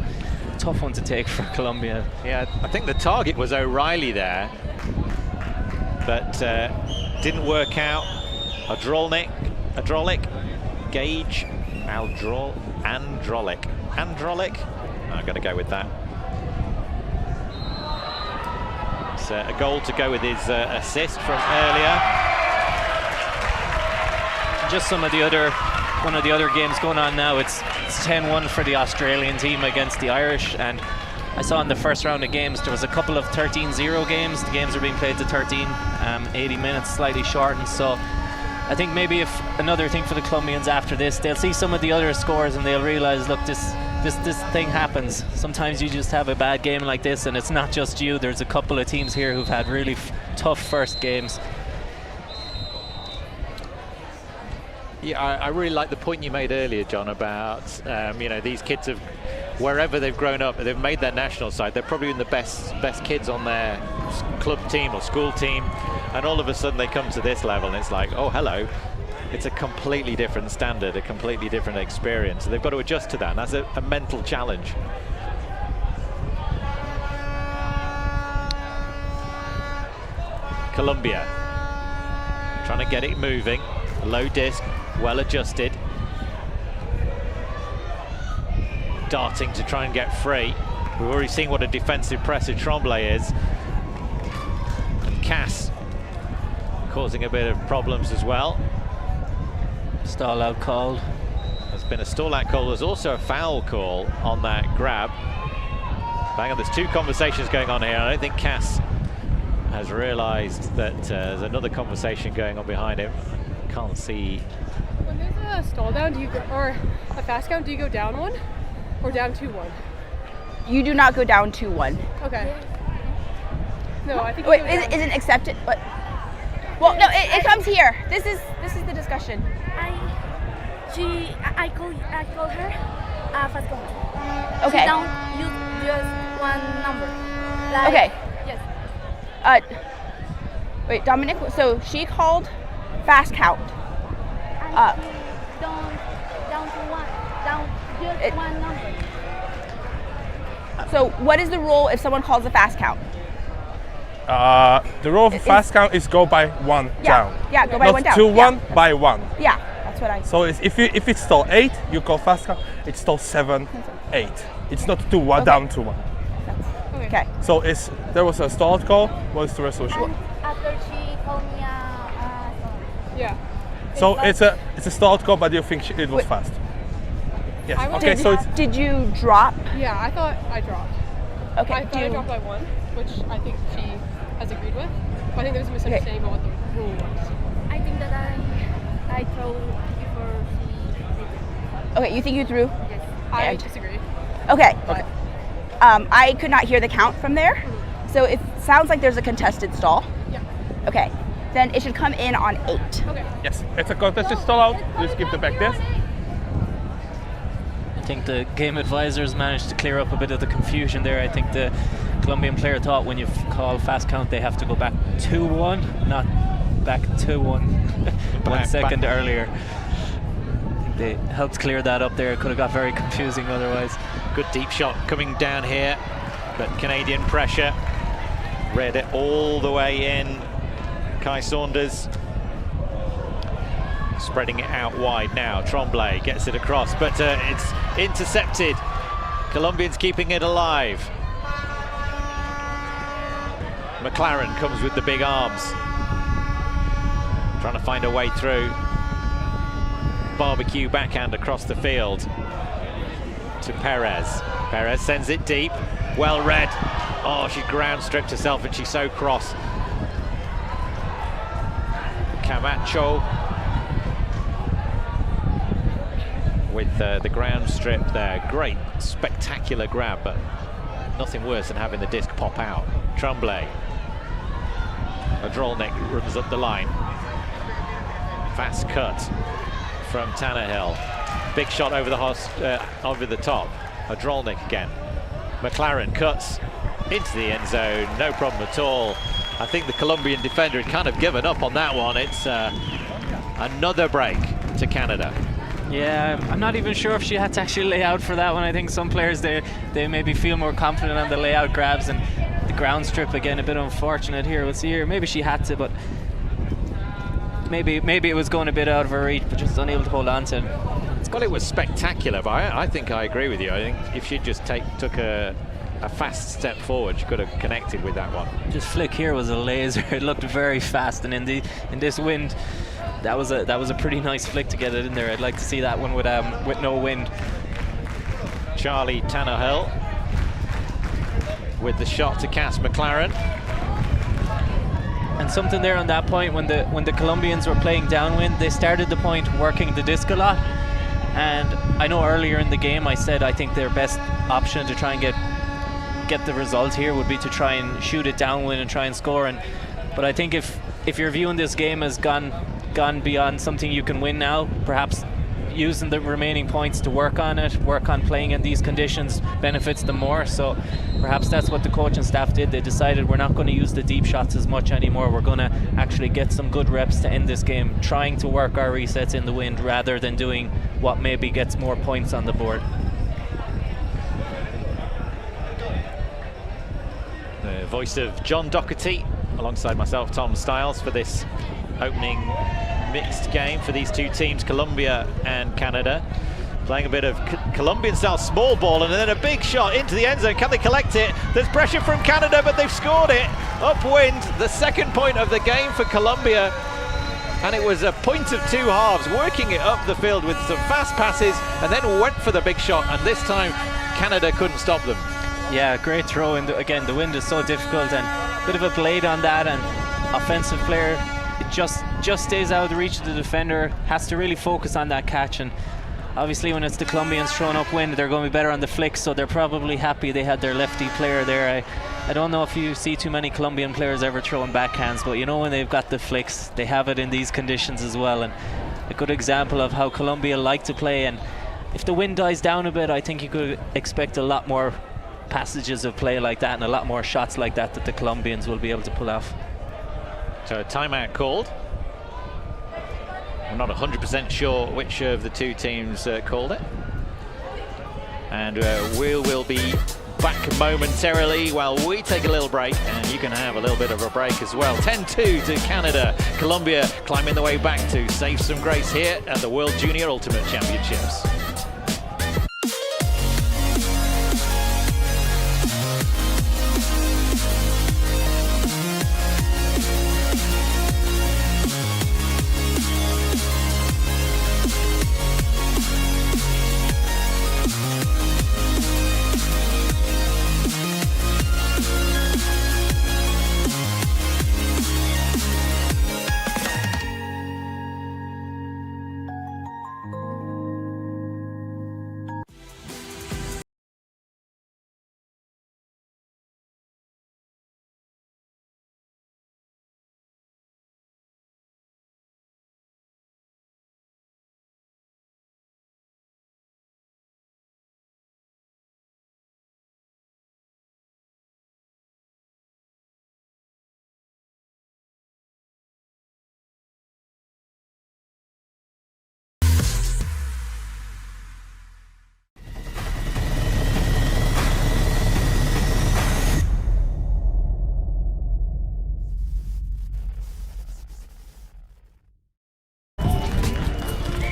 tough one to take for Colombia. Yeah, I think the target was O'Reilly there, but didn't work out. Androlic, Gage, Androlic. I'm going to go with that. It's a goal to go with his assist from earlier. Just one of the other games going on now. It's 10-1 for the Australian team against the Irish, and I saw in the first round of games there was a couple of 13-0 games. The games are being played to 13, 80 minutes, slightly shortened. So I think maybe if another thing for the Colombians after this, they'll see some of the other scores and they'll realize, look, this thing happens. Sometimes you just have a bad game like this, and it's not just you. There's a couple of teams here who've had really tough first games. Yeah, I really like the point you made earlier, John, about these kids have, wherever they've grown up, they've made their national side. They're probably the best kids on their club team or school team, and all of a sudden they come to this level, and it's like, oh, hello. It's a completely different standard, a completely different experience. So they've got to adjust to that, and that's a mental challenge. Colombia trying to get it moving. Low disc, well adjusted. Darting to try and get free. We've already seen what a defensive presser Tremblay is. And Cass causing a bit of problems as well. Stall out called. There's been a stall out call. There's also a foul call on that grab. Bang on, there's two conversations going on here. I don't think Cass has realised that there's another conversation going on behind him. Can't see. When there's a stall down, do you go, or a fast count, do you go down 1 or down 2-1? You do not go down 2-1. Okay. No, I think. Wait, isn't accepted? But well, no, it comes here. This is the discussion. I call her fast count. Okay. She don't use just one number. Like, okay. Yes. Wait, Dominic. So she called fast count. Don't down to 1. Down just one number. So what is the rule if someone calls a fast count? The rule of fast count is go by 1 down. Yeah, go by 1 down. Not 2-1 by 1. Yeah, that's what I. So if it's stall 8, you call fast count. It's stall 7, 8. It's not 2-1 down to 1. Okay. So there was a stalled call. What's the resolution? And after she called me yeah. So it's a stalled call, but you think it was fast? Yes. Okay. So did you drop? Yeah, I thought I dropped. Okay. I thought I dropped by 1, which I think she has agreed with. But I think there was a misunderstanding about what the rule was. I think that I throw before she did it. Okay, you think you threw? Yes. I disagree. Okay. I could not hear the count from there, so it sounds like there's a contested stall. Yeah. Okay, then it should come in on 8. Okay. yes, it's a contested stall out. Just keep the back there. I think the game advisors managed to clear up a bit of the confusion there. I think the Colombian player thought when you call fast count they have to go back 2-1, not back 2-1 1 second earlier. I think they helped clear that up there. It could have got very confusing otherwise. Good deep shot coming down here, but Canadian pressure. Read it all the way in. Kai Saunders spreading it out wide now. Tremblay gets it across, but it's intercepted. Colombians keeping it alive. McLaren comes with the big arms, trying to find a way through. Barbecue backhand across the field to Perez. Perez sends it deep. Well read. Oh, she ground stripped herself, and she's so cross. Camacho with the ground strip there. Great, spectacular grab, but nothing worse than having the disc pop out. Tremblay. Odrolnik runs up the line. Fast cut from Tannehill. Big shot over the top. Odrolnik again. McLaren cuts into the end zone, no problem at all. I think the Colombian defender had kind of given up on that one. It's another break to Canada. Yeah, I'm not even sure if she had to actually lay out for that one. I think some players, they maybe feel more confident on the layout grabs, and the ground strip again a bit unfortunate here. We'll see here. Maybe she had to, but maybe it was going a bit out of her reach, but just unable to hold on to it. Well, it was spectacular, but I think I agree with you. I think if she just took a fast step forward, she could have connected with that one. Just flick here was a laser. It looked very fast, and in this wind, that was a pretty nice flick to get it in there. I'd like to see that one with no wind. Charlie Tannehill with the shot to Cass McLaren. And something there on that point, when the Colombians were playing downwind, they started the point working the disc a lot. And I know earlier in the game I said I think their best option to try and get the result here would be to try and shoot it downwind and try and score. But I think if you're viewing this game as gone beyond something you can win now, perhaps using the remaining points to work on playing in these conditions benefits them more. So perhaps that's what the coach and staff did. They decided we're not going to use the deep shots as much anymore. We're going to actually get some good reps to end this game, trying to work our resets in the wind rather than doing what maybe gets more points on the board. The voice of John Doherty alongside myself, Tom Stiles, for this opening mixed game for these two teams, Colombia and Canada. Playing a bit of Colombian-style small ball, and then a big shot into the end zone. Can they collect it? There's pressure from Canada, but they've scored it. Upwind, the second point of the game for Colombia. And it was a point of two halves, working it up the field with some fast passes, and then went for the big shot, and this time Canada couldn't stop them. Yeah, great throw. And again, the wind is so difficult, and a bit of a blade on that, and offensive player, it just stays out of the reach of the defender, has to really focus on that catch. And obviously when it's the Colombians throwing upwind, they're going to be better on the flicks, so they're probably happy they had their lefty player there. I don't know if you see too many Colombian players ever throwing backhands, but you know when they've got the flicks, they have it in these conditions as well. And a good example of how Colombia like to play. And if the wind dies down a bit, I think you could expect a lot more passages of play like that and a lot more shots like that the Colombians will be able to pull off. So a timeout called. I'm not 100% sure which of the two teams called it. And we'll be back momentarily while we take a little break, and you can have a little bit of a break as well. 10-2 to Canada. Colombia climbing the way back to save some grace here at the World Junior Ultimate Championships.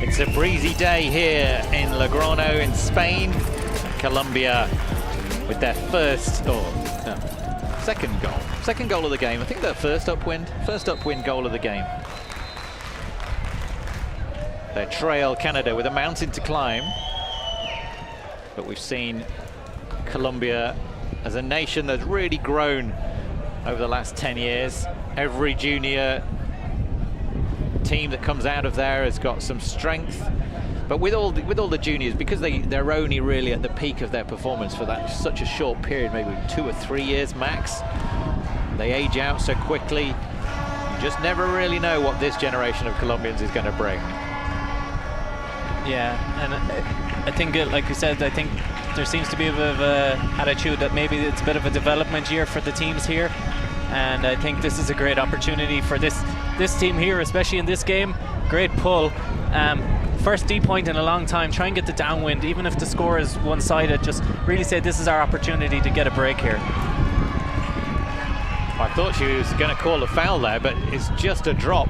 It's a breezy day here in Logroño in Spain. Colombia with their second goal of the game. I think their first upwind goal of the game. They trail Canada with a mountain to climb. But we've seen Colombia as a nation that's really grown over the last 10 years. Every junior team that comes out of there has got some strength. But with all the juniors, because they're only really at the peak of their performance for such a short period, maybe 2 or 3 years max, they age out so quickly. You just never really know what this generation of Colombians is going to bring. Yeah, and I think, like you said, I think there seems to be a bit of a attitude that maybe it's a bit of a development year for the teams here, and I think this is a great opportunity for this team here, especially in this game. Great pull. First D point in a long time. Try and get the downwind, even if the score is one-sided. Just really say this is our opportunity to get a break here. I thought she was going to call a foul there, but it's just a drop.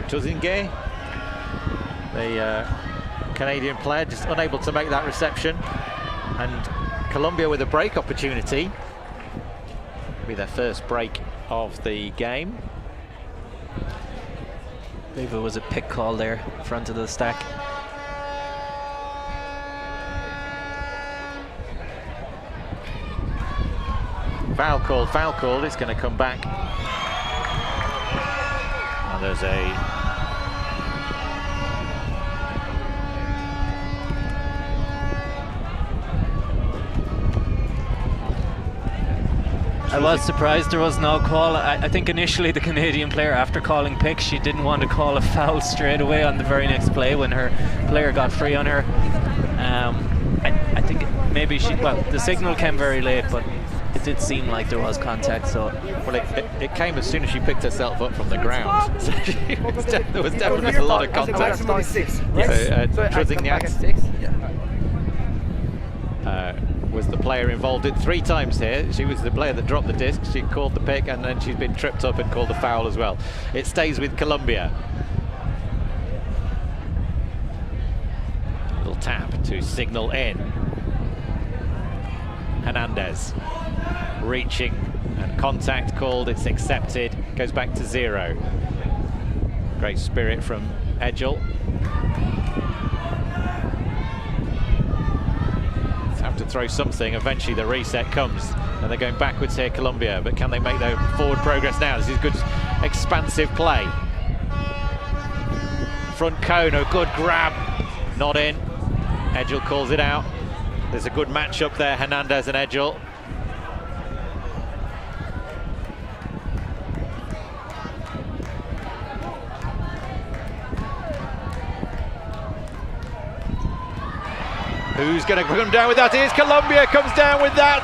Chozingue, the Canadian player, just unable to make that reception. And Colombia with a break opportunity. It'll be their first break of the game. I believe it was a pick call there in front of the stack. Foul called, it's going to come back. And there's I was surprised there was no call. I think initially the Canadian player, after calling pick, she didn't want to call a foul straight away on the very next play when her player got free on her. I think maybe the signal came very late, but it did seem like there was contact. So well, it came as soon as she picked herself up from the ground. So there was definitely a lot of contact. So was the player involved in 3 times here. She was the player that dropped the disc. She called the pick, and then she's been tripped up and called a foul as well. It stays with Colombia. Little tap to signal in. Hernandez reaching, and contact called. It's accepted. Goes back to 0. Great spirit from Edgel. Have to throw something. Eventually the reset comes, and they're going backwards here, Colombia, but can they make their forward progress now? This is good expansive play. Front cone, a good grab, not in. Edgel calls it out. There's a good matchup there, Hernandez and Edgel. Who's going to come down with that? Here's Colombia, comes down with that.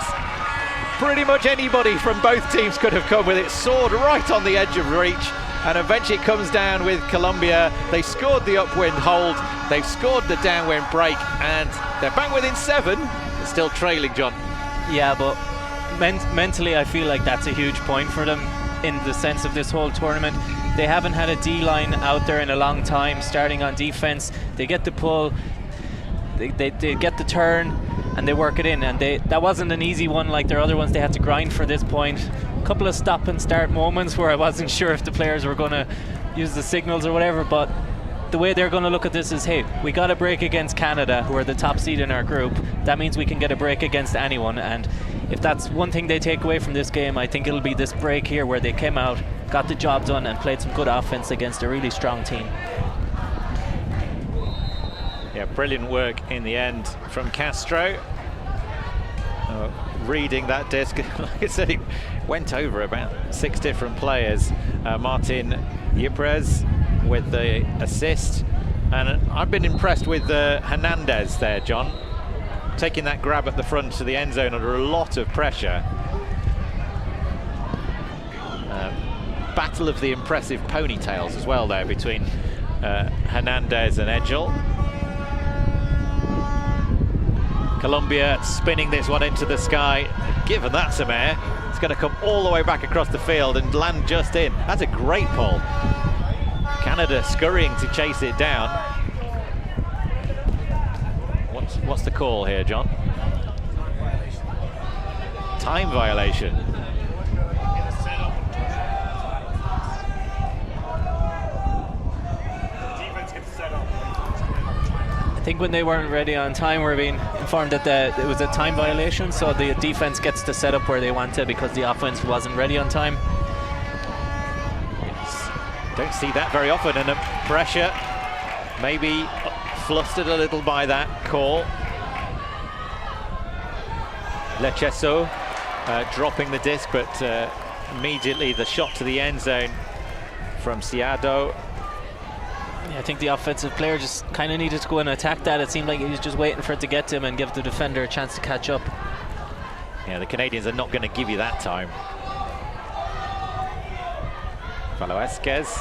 Pretty much anybody from both teams could have come with it. Soared right on the edge of reach, and eventually it comes down with Colombia. They scored the upwind hold, they've scored the downwind break, and they're back within 7. They're still trailing, John. Yeah, but mentally I feel like that's a huge point for them in the sense of this whole tournament. They haven't had a D-line out there in a long time, starting on defense. They get the pull, they get the turn, and they work it in, and that wasn't an easy one like their other ones. They had to grind for this point. A couple of stop and start moments where I wasn't sure if the players were going to use the signals or whatever, but the way they're going to look at this is, hey, we got a break against Canada, who are the top seed in our group. That means we can get a break against anyone, and if that's one thing they take away from this game, I think it'll be this break here where they came out, got the job done, and played some good offense against a really strong team. Yeah, brilliant work in the end from Castro. Reading that disc, like I said, it went over about 6 different players. Martin Ypres with the assist, and I've been impressed with Hernandez there, John, taking that grab at the front of the end zone under a lot of pressure. Battle of the impressive ponytails as well there between Hernandez and Edgel. Colombia spinning this one into the sky. Given that some air, it's going to come all the way back across the field and land just in. That's a great pull. Canada scurrying to chase it down. What's the call here, John? Time violation. I think when they weren't ready on time, we're being informed that it was a time violation, so the defense gets to set up where they want to because the offense wasn't ready on time. Don't see that very often, and pressure, maybe flustered a little by that call. Lechesso dropping the disc, but immediately the shot to the end zone from Ciado. Yeah, I think the offensive player just kind of needed to go and attack that. It seemed like he was just waiting for it to get to him and give the defender a chance to catch up. Yeah, the Canadians are not going to give you that time. Velasquez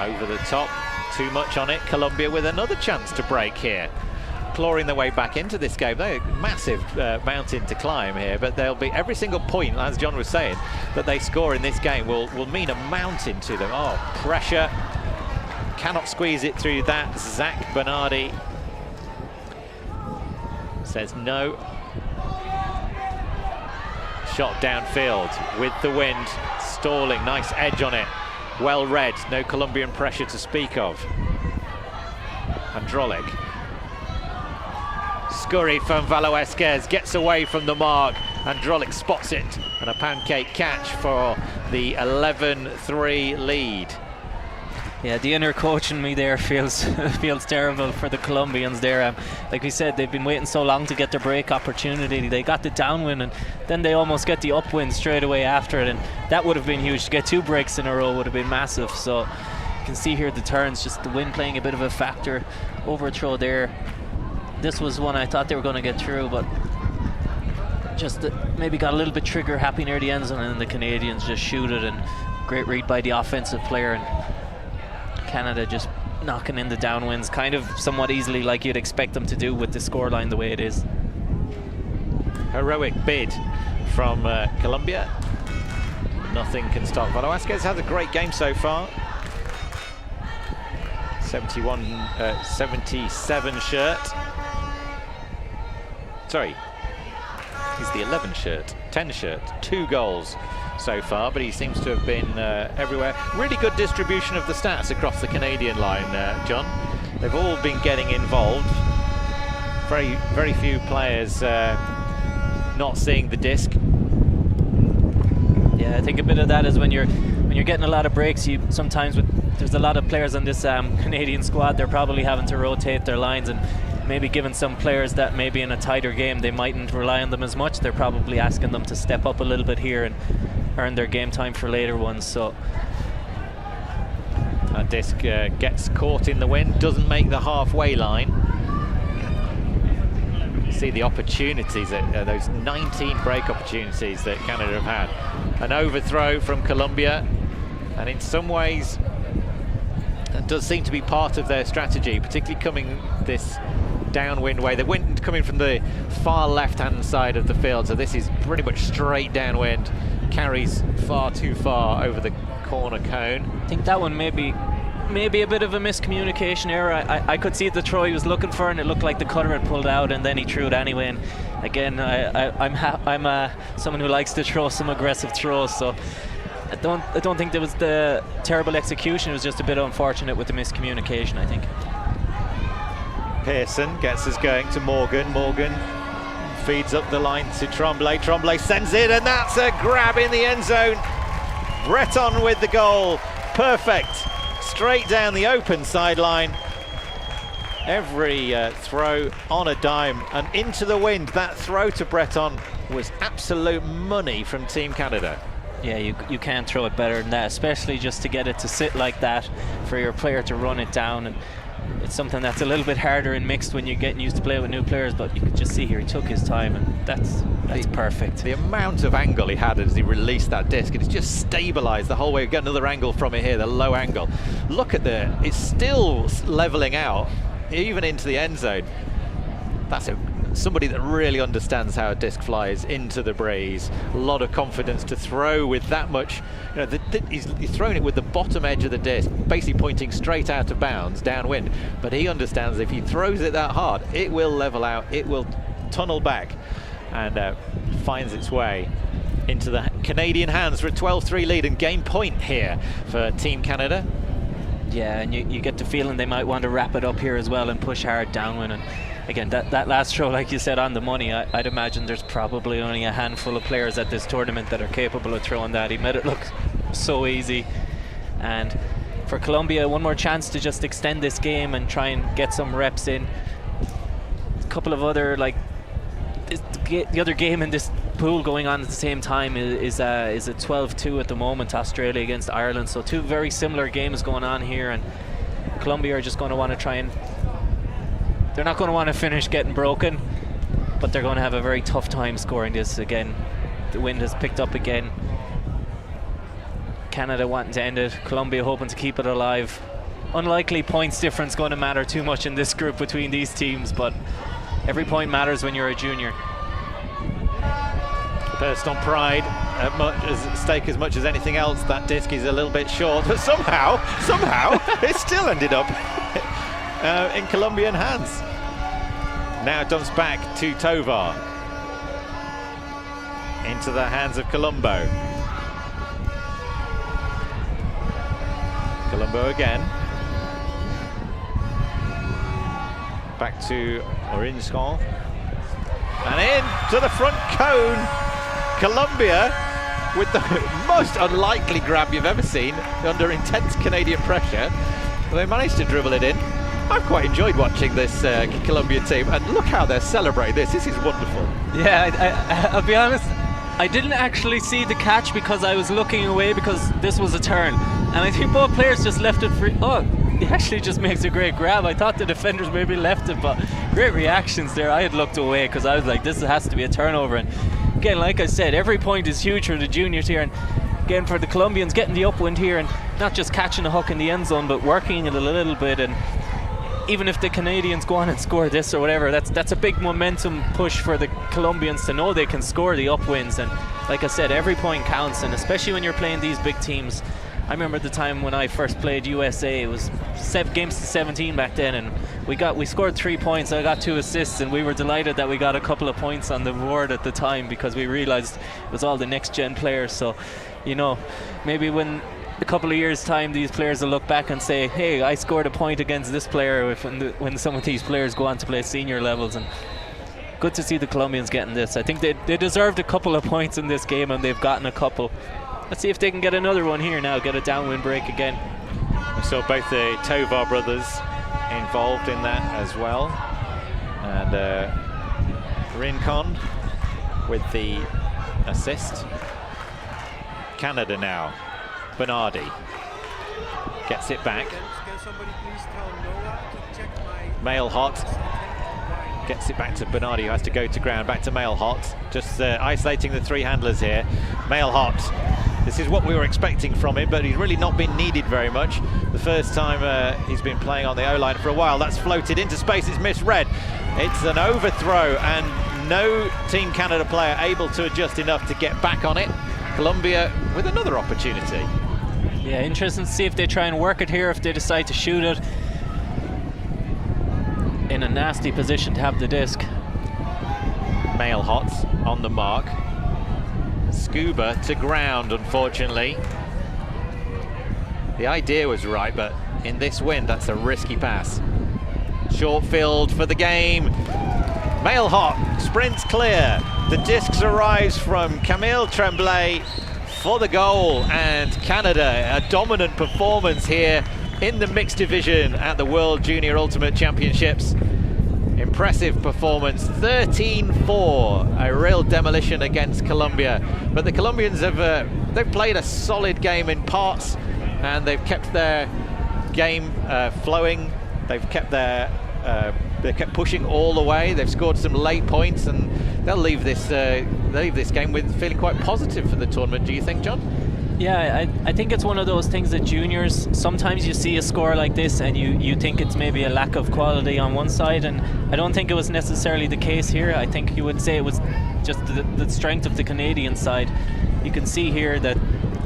over the top, too much on it. Colombia with another chance to break here, clawing their way back into this game. They're a massive mountain to climb here, but they'll be every single point, as John was saying, that they score in this game will mean a mountain to them. Oh, pressure, cannot squeeze it through that. Zach Bernardi says no. Shot downfield with the wind, stalling, nice edge on it. Well read, no Colombian pressure to speak of. Androlik. Scurry from Velasquez, gets away from the mark. Androlik spots it, and a pancake catch for the 11-3 lead. Yeah, the inner coach in me there feels terrible for the Colombians there. Like we said, they've been waiting so long to get their break opportunity. They got the downwind, and then they almost get the upwind straight away after it, and that would have been huge. To get 2 breaks in a row would have been massive. So you can see here the turns, just the wind playing a bit of a factor. Overthrow there. This was one I thought they were going to get through, but just maybe got a little bit trigger happy near the end zone, and then the Canadians just shoot it, and great read by the offensive player, and Canada just knocking in the downwinds kind of somewhat easily, like you'd expect them to do with the scoreline the way it is. Heroic bid from Colombia. Nothing can stop. Velasquez has a great game so far. 77 shirt. Sorry, he's the 11 shirt, 10 shirt, 2 goals so far, but he seems to have been everywhere. Really good distribution of the stats across the Canadian line, John. They've all been getting involved. Very few players not seeing the disc. Yeah, I think a bit of that is when you're getting a lot of breaks, there's a lot of players on this Canadian squad. They're probably having to rotate their lines, and maybe given some players that maybe in a tighter game they mightn't rely on them as much, they're probably asking them to step up a little bit here and earn their game time for later ones. So that disc gets caught in the wind, doesn't make the halfway line. See the opportunities, those 19 break opportunities that Canada have had. An overthrow from Colombia, and in some ways that does seem to be part of their strategy, particularly coming this downwind way. The wind coming from the far left-hand side of the field, so this is pretty much straight downwind, carries far too far over the corner cone. I think that one maybe a bit of a miscommunication error. I could see the throw he was looking for, and it looked like the cutter had pulled out, and then he threw it anyway. And again, I'm someone who likes to throw some aggressive throws, so I don't think there was the terrible execution. It was just a bit unfortunate with the miscommunication, I think. Pearson gets us going to Morgan. Morgan feeds up the line to Tremblay. Tremblay sends it, and that's a grab in the end zone. Breton with the goal. Perfect. Straight down the open sideline. Every throw on a dime and into the wind. That throw to Breton was absolute money from Team Canada. Yeah, you can't throw it better than that, especially just to get it to sit like that, for your player to run it down. And it's something that's a little bit harder in mixed when you're getting used to play with new players, but you could just see here he took his time, and that's perfect. The amount of angle he had as he released that disc, it's just stabilized the whole way. Get another angle from it here, the low angle. Look at it's still leveling out even into the end zone. That's somebody that really understands how a disc flies into the breeze. A lot of confidence to throw with that much. He's thrown it with the bottom edge of the disc, basically pointing straight out of bounds, downwind. But he understands if he throws it that hard, it will level out, it will tunnel back, and finds its way into the Canadian hands for a 12-3 lead and game point here for Team Canada. Yeah, and you get the feeling they might want to wrap it up here as well and push hard downwind. And again, that last throw, like you said, on the money. I'd imagine there's probably only a handful of players at this tournament that are capable of throwing that. He made it look so easy. And for Colombia, one more chance to just extend this game and try and get some reps in. A couple of other, like, the other game in this pool going on at the same time is a 12-2 at the moment, Australia against Ireland. So two very similar games going on here, and Colombia are just going to want to try and, they're not going to want to finish getting broken, but they're going to have a very tough time scoring this again. The wind has picked up again. Canada wanting to end it, Colombia hoping to keep it alive. Unlikely points difference going to matter too much in this group between these teams, but every point matters when you're a junior. Personal pride at stake as much as anything else. That disc is a little bit short, but somehow it still ended up in Colombian hands. Now it dumps back to Tovar. Into the hands of Colombo. Colombo again. Back to Orinscon. And in to the front cone. Colombia with the most unlikely grab you've ever seen under intense Canadian pressure. They managed to dribble it in. I've quite enjoyed watching this Colombian team, and look how they're celebrating this. This is wonderful. Yeah, I'll be honest, I didn't actually see the catch because I was looking away because this was a turn. And I think both players just left it free. Oh, he actually just makes a great grab. I thought the defenders maybe left it, but great reactions there. I had looked away because I was like, this has to be a turnover. And again, like I said, every point is huge for the juniors here. And again, for the Colombians, getting the upwind here and not just catching a hook in the end zone, but working it a little bit. And even if the Canadians go on and score this or whatever, that's a big momentum push for the Colombians to know they can score the upwinds. And like I said, every point counts, and especially when you're playing these big teams. I remember the time when I first played USA, it was 7 games to 17 back then, and we scored 3 points. I got 2 assists, and we were delighted that we got a couple of points on the board at the time because we realized it was all the next gen players. So, you know, maybe when a couple of years time these players will look back and say, hey, I scored a point against this player when some of these players go on to play senior levels. And good to see the Colombians getting this. I think they deserved a couple of points in this game, and they've gotten a couple. Let's see if they can get another one here now, get a downwind break again. We saw both the Tovar brothers involved in that as well. And Rincon with the assist. Canada now. Bernardi gets it back. Mail Hot gets it back to Bernardi, who has to go to ground. Back to Mail Hot, just isolating the 3 handlers here. Mail Hot, this is what we were expecting from him, but he's really not been needed very much. The first time he's been playing on the O-line for a while. That's floated into space, it's misread. It's an overthrow, and no Team Canada player able to adjust enough to get back on it. Colombia with another opportunity. Yeah, interesting to see if they try and work it here, if they decide to shoot it. In a nasty position to have the disc. Mail Hot on the mark. Scuba to ground, unfortunately. The idea was right, but in this wind, that's a risky pass. Short field for the game. Mail Hot sprints clear. The disc arrives from Camille Tremblay for the goal, and Canada, a dominant performance here in the mixed division at the World Junior Ultimate Championships. Impressive performance, 13-4, a real demolition against Colombia. But the Colombians they've played a solid game in parts, and they've kept their game flowing. They've kept they kept pushing all the way. They've scored some late points, and they'll leave this game with feeling quite positive for the tournament. Do you think, John? Yeah, I think it's one of those things that juniors, sometimes you see a score like this and you think it's maybe a lack of quality on one side, and I don't think it was necessarily the case here. I think you would say it was just the strength of the Canadian side. You can see here that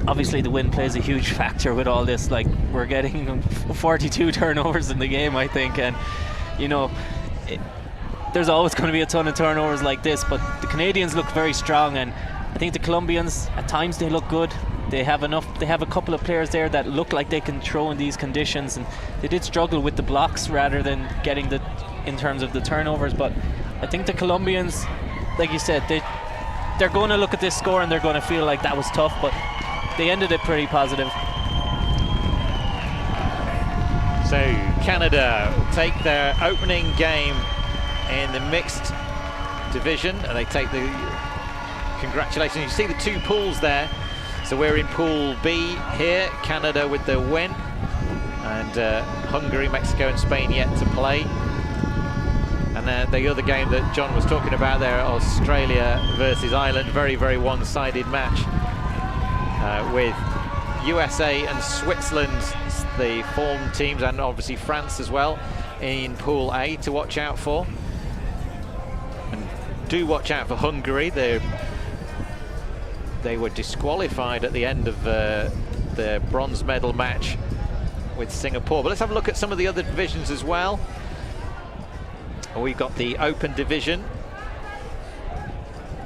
obviously the wind plays a huge factor with all this. Like, we're getting 42 turnovers in the game, I think, and you know, there's always going to be a ton of turnovers like this, but the Canadians look very strong, and I think the Colombians, at times they look good. They have a couple of players there that look like they can throw in these conditions, and they did struggle with the blocks rather than getting in terms of the turnovers. But I think the Colombians, like you said, they're going to look at this score and they're going to feel like that was tough, but they ended it pretty positive. So Canada take their opening game in the mixed division, and they take the congratulations. You see the two pools there. So we're in Pool B here, Canada with the win, and Hungary, Mexico and Spain yet to play. And the other game that John was talking about there, Australia versus Ireland, very, very one-sided match with USA and Switzerland, the form teams, and obviously France as well in Pool A to watch out for. And do watch out for Hungary. They were disqualified at the end of the bronze medal match with Singapore. But let's have a look at some of the other divisions as well. We've got the Open division.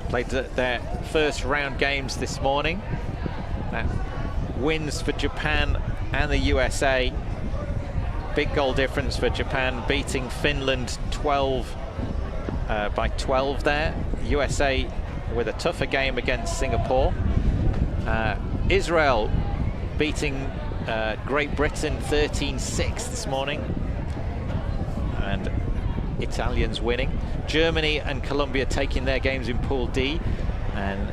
Played their first round games this morning. Wins for Japan and the USA. Big goal difference for Japan, beating Finland by 12 there. USA with a tougher game against Singapore. Israel beating Great Britain 13-6 this morning, and Italians winning. Germany and Colombia taking their games in Pool D, and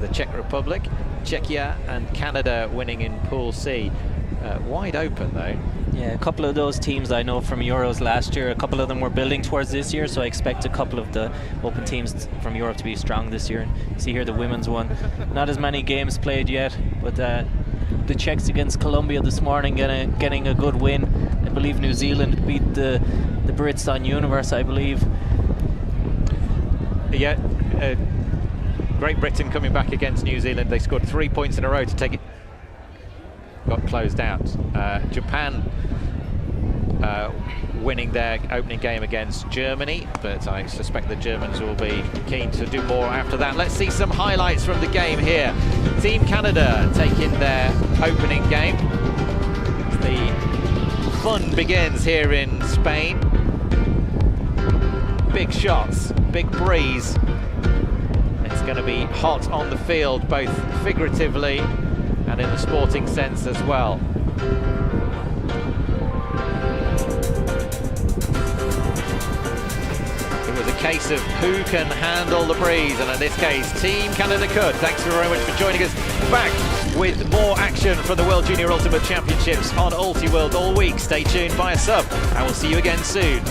the Czech Republic, Czechia and Canada winning in Pool C. Wide open though. Yeah, a couple of those teams I know from Euros last year, a couple of them were building towards this year, so I expect a couple of the open teams from Europe to be strong this year. See here the women's one, not as many games played yet, but the Czechs against Colombia this morning getting a good win. I believe New Zealand beat the Brits on Universe, I believe. Yeah, Great Britain coming back against New Zealand. They scored 3 points in a row to take it. Got closed out. Japan winning their opening game against Germany, but I suspect the Germans will be keen to do more after that. Let's see some highlights from the game here. Team Canada taking their opening game. The fun begins here in Spain. Big shots, big breeze. It's going to be hot on the field, both figuratively and in the sporting sense as well. It was a case of who can handle the breeze, and in this case, Team Canada could. Thanks very much for joining us. Back with more action from the World Junior Ultimate Championships on Ultiworld all week. Stay tuned, buy a sub, and we'll see you again soon.